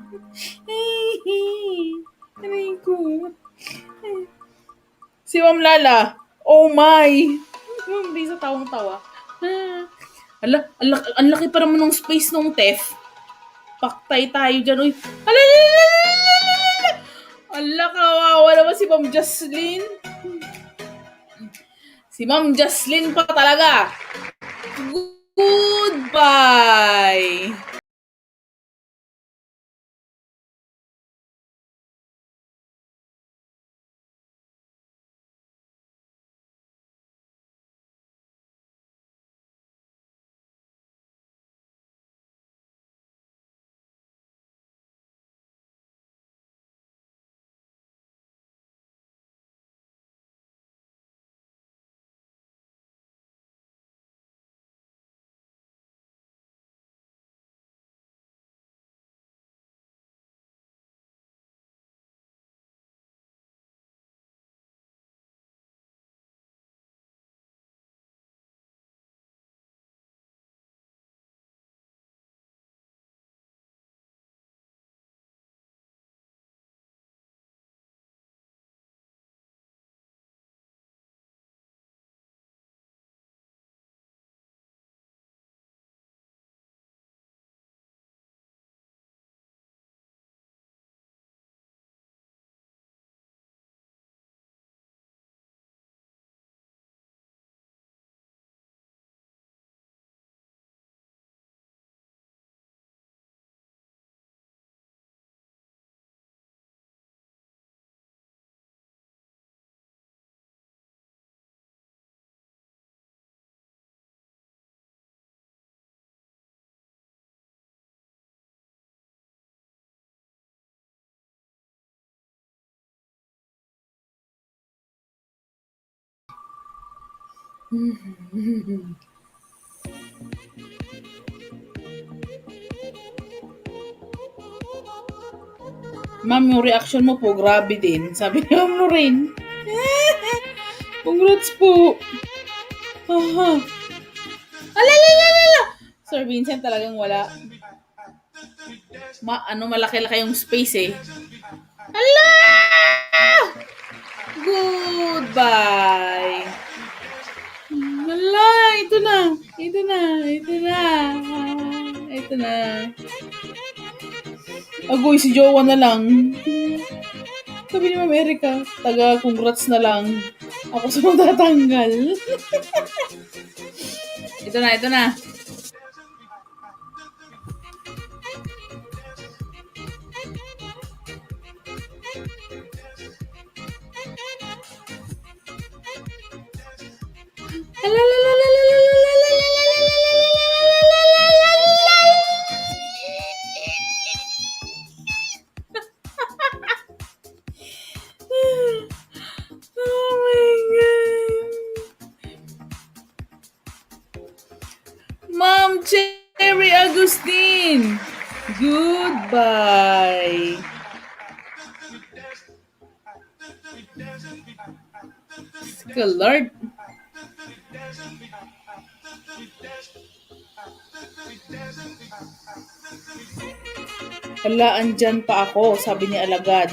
Aray ko. Si Ma'am Lala. Oh my. Hindi sa tawang-tawa. Ang laki pa naman ng space nung Tef. Paktay tayo dyan. Uy. Kawawa naman si Ma'am Jocelyn. Si Si Ma'am Jocelyn pa talaga. Goodbye! Ma'am, yung reaction mo po, grabe din. Sabi ni Ma'am Lorraine. Congrats po. Aha. Alalalala! Sir Vincent talagang wala. Malaki-laki yung space eh. Ala! Goodbye. Wala, ito na. Ito na. Ito na. Ito na. Agoy, si Jowa na lang. Sabi ni Ma'am Erica, congrats na lang. Ako sa matatanggal. Ito na, ito na. Oh my God. Ma'am Cherry Agustin. Goodbye. Lord. Hala, andyan pa ako, sabi ni Alagad.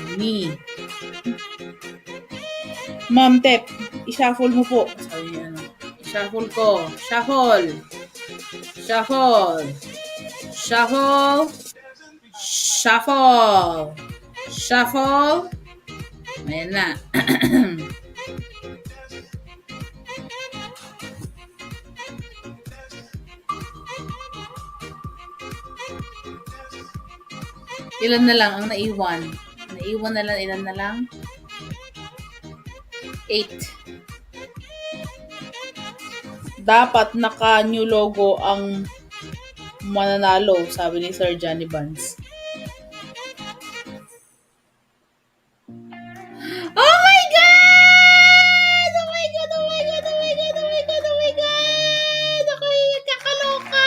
Ma'am Tep, i-shuffle mo po. Sabi niya, i-shuffle ko. Shuffle. Shuffle. Shuffle. Shuffle. Shuffle. Ayan na. Ilan na lang ang naiwan? Naiwan na lang, ilan na lang? 8. Dapat naka-new logo ang mananalo, sabi ni Sir Johnny Vance. Oh my God! Oh my God! Oh my God! Oh my God! Oh my God! Oh my God! Ako yung nagkakaloka!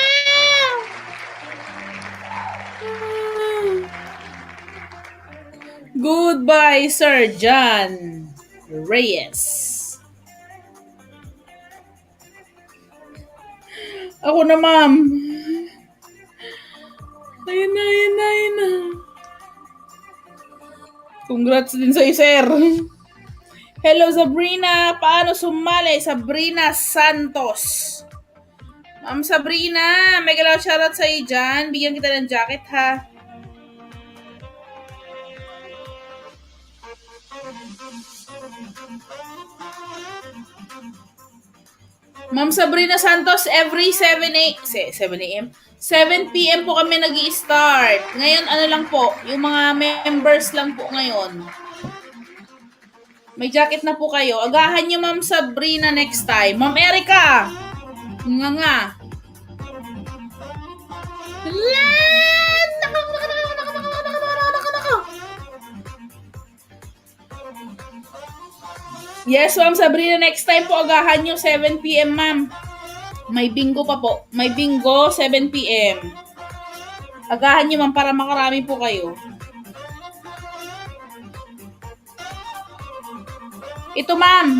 Goodbye, Sir John Reyes. Ako na, ma'am. Ayun na, ayun na, ayun na. Congrats din sa'yo, sir. Hello, Sabrina. Paano sumali? Sabrina Santos. Ma'am Sabrina, may galaw shoutout sa'yo dyan. Bigyan kita ng jacket, ha? Ma'am Sabrina Santos, every 7 a.m. 7 p.m. po kami nag-i-start. Ngayon, ano lang po, yung mga members lang po ngayon. May jacket na po kayo. Agahan nyo, Ma'am Sabrina, next time. Ma'am Erica! Nga. Yes, Ma'am Sabrina, next time po agahan nyo 7 p.m. Ma'am. May bingo pa po. May bingo 7 p.m. Agahan nyo, Ma'am, para makarami po kayo. Ito, Ma'am.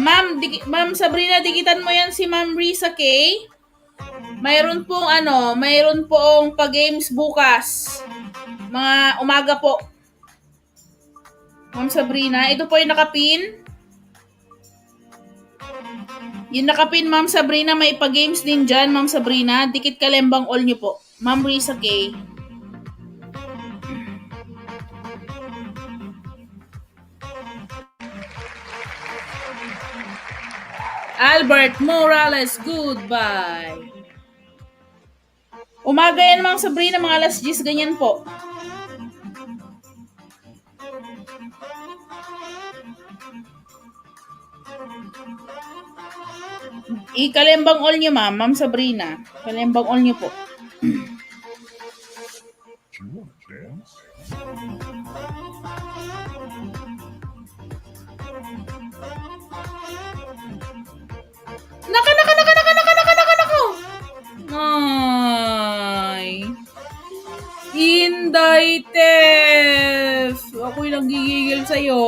Ma'am Sabrina, dikitan mo yan si Ma'am Risa K. Mayroon pong pa-games bukas. Mga umaga po. Ma'am Sabrina, ito po yung nakapin. Yung nakapin, Ma'am Sabrina, may pa-games din dyan, Ma'am Sabrina. Dikit kalembang all nyo po. Ma'am Risa K. Albert Morales, goodbye. Umaga yan, Ma'am Sabrina, mga alas 10, ganyan po. Kalembang all nyo, Ma'am Sabrina. Kalembang all nyo po. Naka. Ay. Inday, Tef. Ako'y nanggigigil sa'yo.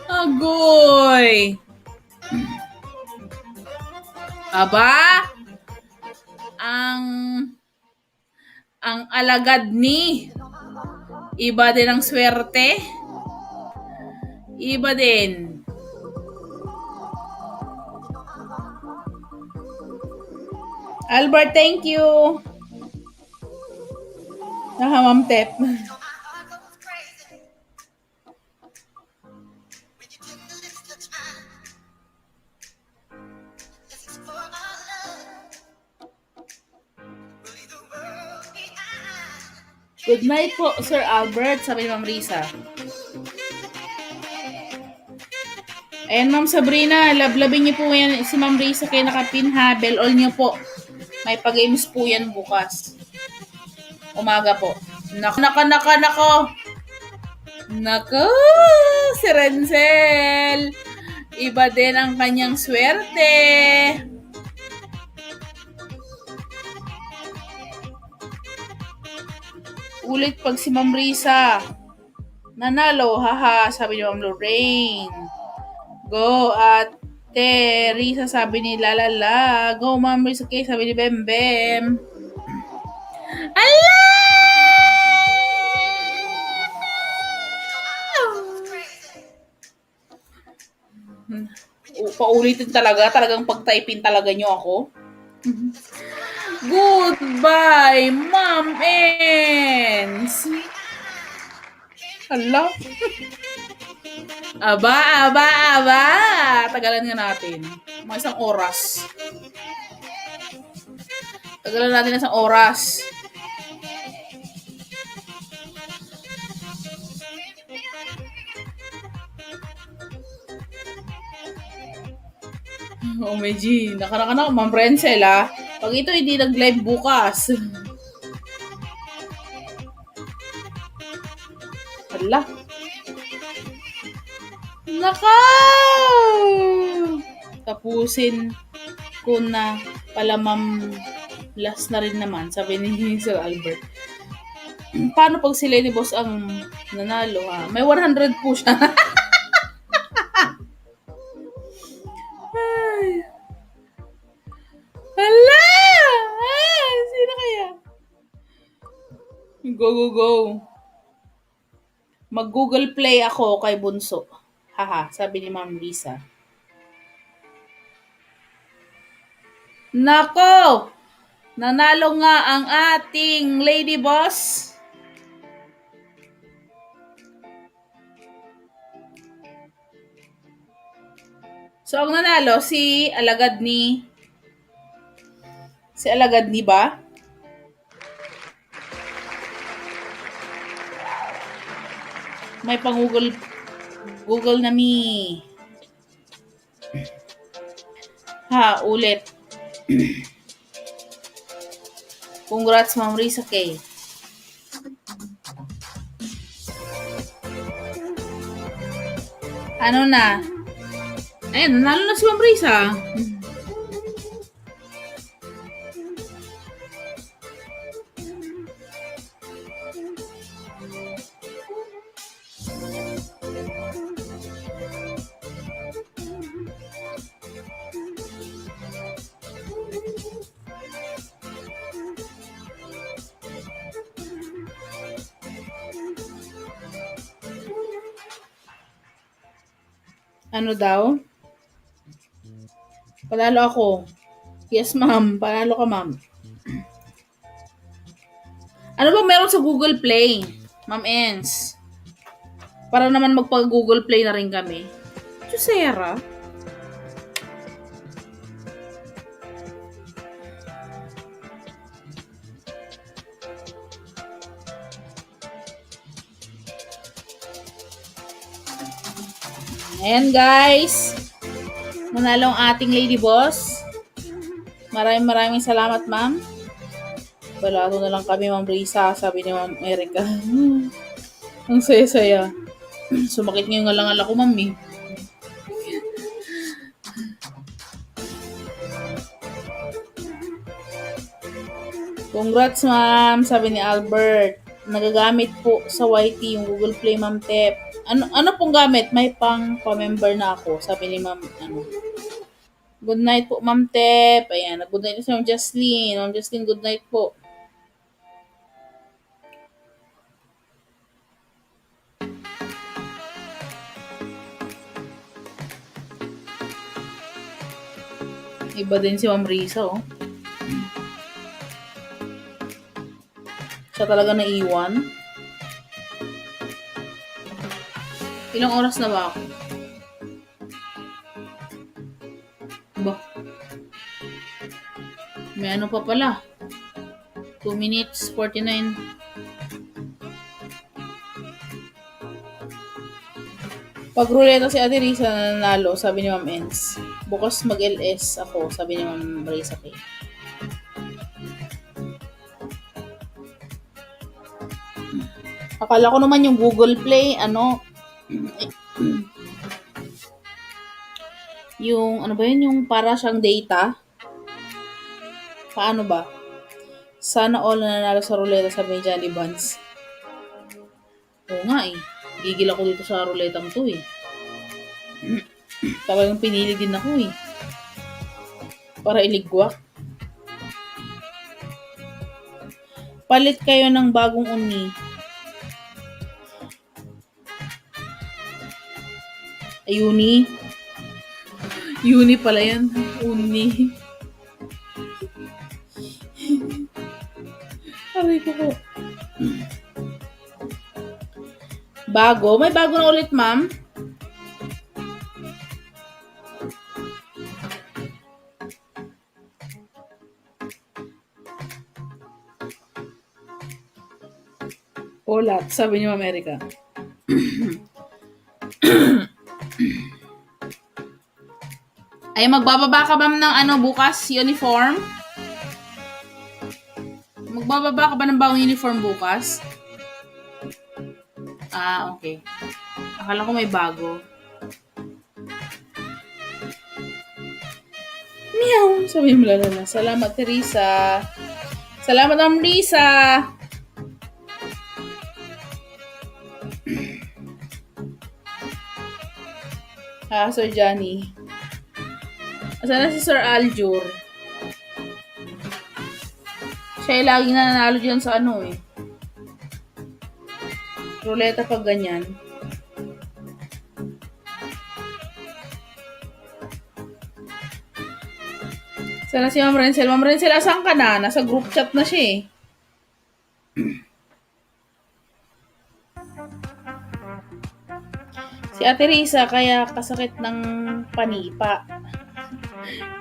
Agoy. Aba, ang alagad ni iba din ang swerte. Iba din. Albert, thank you. Ma'am Tep. Good night po, Sir Albert, sabi ni Ma'am Risa. Ayan, Ma'am Sabrina, lablabin niyo po yan si Ma'am Risa kay nakapin ha. Bell all niyo po. May pag-games po yan bukas. Umaga po. Nako. Si Renzel. Iba din ang kanyang swerte. Ulit pag si Ma'am Risa nanalo, haha, sabi ni Ma'am Lorraine. Go, Ate Risa, sabi ni Lalala. Go, Ma'am Risa K, sabi ni Bembem. Ala! Paulitin talagang pag-typin talaga nyo ako. Goodbye, Ma'am Ens. Hala. Aba. Tagalan nga natin. Mga isang oras. Tagalan natin isang oras. Oh, Meji. Nakaraka na, Ma'am Renzel, ha? Pag ito hindi nag-live bukas. Hala. Naka! Tapusin ko na pala, Ma'am. Last na rin naman, sabi ni Sir Albert. Paano pag si Lady Boss ang nanalo, ha? May 100 po siya. Ay. Hala! Sino kaya? Go. Mag-Google Play ako kay Bunso. Haha, sabi ni Ma'am Lisa. Nako! Nanalo nga ang ating Lady Boss. So, ang nanalo, si Alagad ni ba? May Google na mi. Ha, ulit. Congrats, Ma'am Risa K. Ano na? Ayun, nanalo na si Ma'am Risa. Ano daw? Panalo ako. Yes, ma'am. Panalo ka, ma'am. Ano ba meron sa Google Play? Ma'am Ens. Para naman magpag-Google Play na rin kami. Jusera. Ayan, guys. Manalo ang ating lady boss. Maraming salamat, ma'am. Balado na lang kami, Ma'am Risa, sabi ni Ma'am Erica. Ang saya-saya. Sumakit nga yung ngalangal ako, ma'am eh. Congrats, ma'am, sabi ni Albert. Nagagamit po sa YT yung Google Play, Ma'am Tep. Ano pong gamit? May pa-member na ako, sabi ni Ma'am, Good night po, Ma'am Tep. Ayan, good night sa Ma'am Jocelyn. Ma'am Jocelyn, good night po. Iba din si Ma'am Risa, oh. Siya talaga naiwan. Ilang oras na ba ako? Ba? May ano pa pala. 2 minutes, 49. Pag ruleta si Ate Risa nanalo, sabi ni Ma'am Ens. Bukas mag-LS ako, sabi ni Ma'am Risa K. Akala ko naman yung Google Play, yung, ano ba yun, yung para siyang data. Paano ba? Sana all na nanalo sa ruleta, sabi ni Johnny Buns. Oo nga eh. Gigil ako dito sa ruletang to eh. Talagang pinili din ako eh. Para iligwak. Palit kayo ng bagong uni. Ay, uni. Uni pala yan. Uni. Aray ko po. Bago? May bago na ulit, ma'am? Wala, sabi ni Ma'am Erica. Ay, magbababa ka ba ng bukas? Uniform? Magbababa ka ba ng bagong uniform bukas? Ah, okay. Akala ko may bago. Meow! Sabi mo lalala. Salamat, Teresa. Salamat, Ma'am Risa. Sir Johnny. Asan na si Sir Aljur? Siya ay laging nananalo dyan sa ruleta pag ganyan. Sana si Ma'am Rencel. Ma'am Rencel, asan ka na? Nasa group chat na siya eh. Si Ate Risa kaya kasakit ng panipa.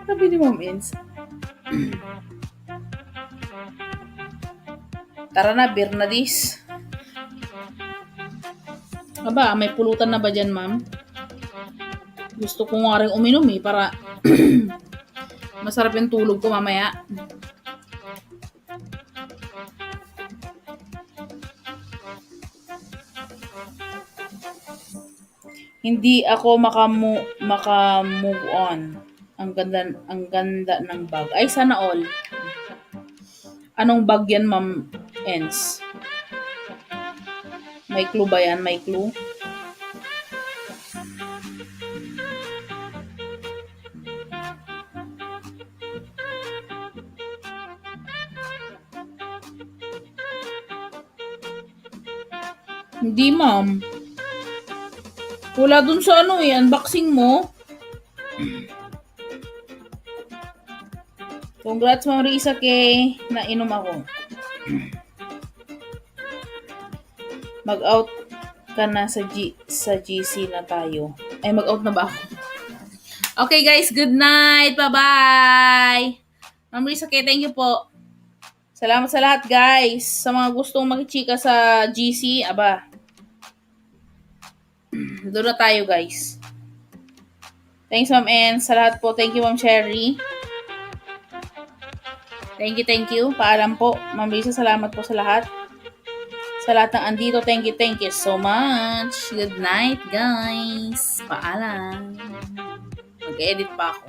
Sabi ni Ma'am Ens. Tara na, beer na dis. Aba, may pulutan na ba dyan, ma'am? Gusto ko nga rin uminom para masarap yung tulog ko mamaya. Hindi ako maka-move on. Ang ganda ng bag. Ay, sana all. Anong bag yan, Ma'am Ens? May clue ba yan? May clue? Hindi, ma'am. Wala dun sa unboxing mo. Congrats, Ma'am Risa, kay nainom ako. Mag-out ka na sa GC na tayo. Ay, mag-out na ba ako? Okay, guys. Good night. Bye-bye. Ma'am Risa, kay thank you po. Salamat sa lahat, guys. Sa mga gustong makichika sa GC, aba. Doon na tayo, guys. Thanks, Ma'am Ann. Sa lahat po. Thank you, Ma'am Sherry. Thank you. Paalam po. Ma'am Risa, salamat po sa lahat. Sa lahat ng andito, thank you so much. Good night, guys. Paalam. Mag-edit pa ako.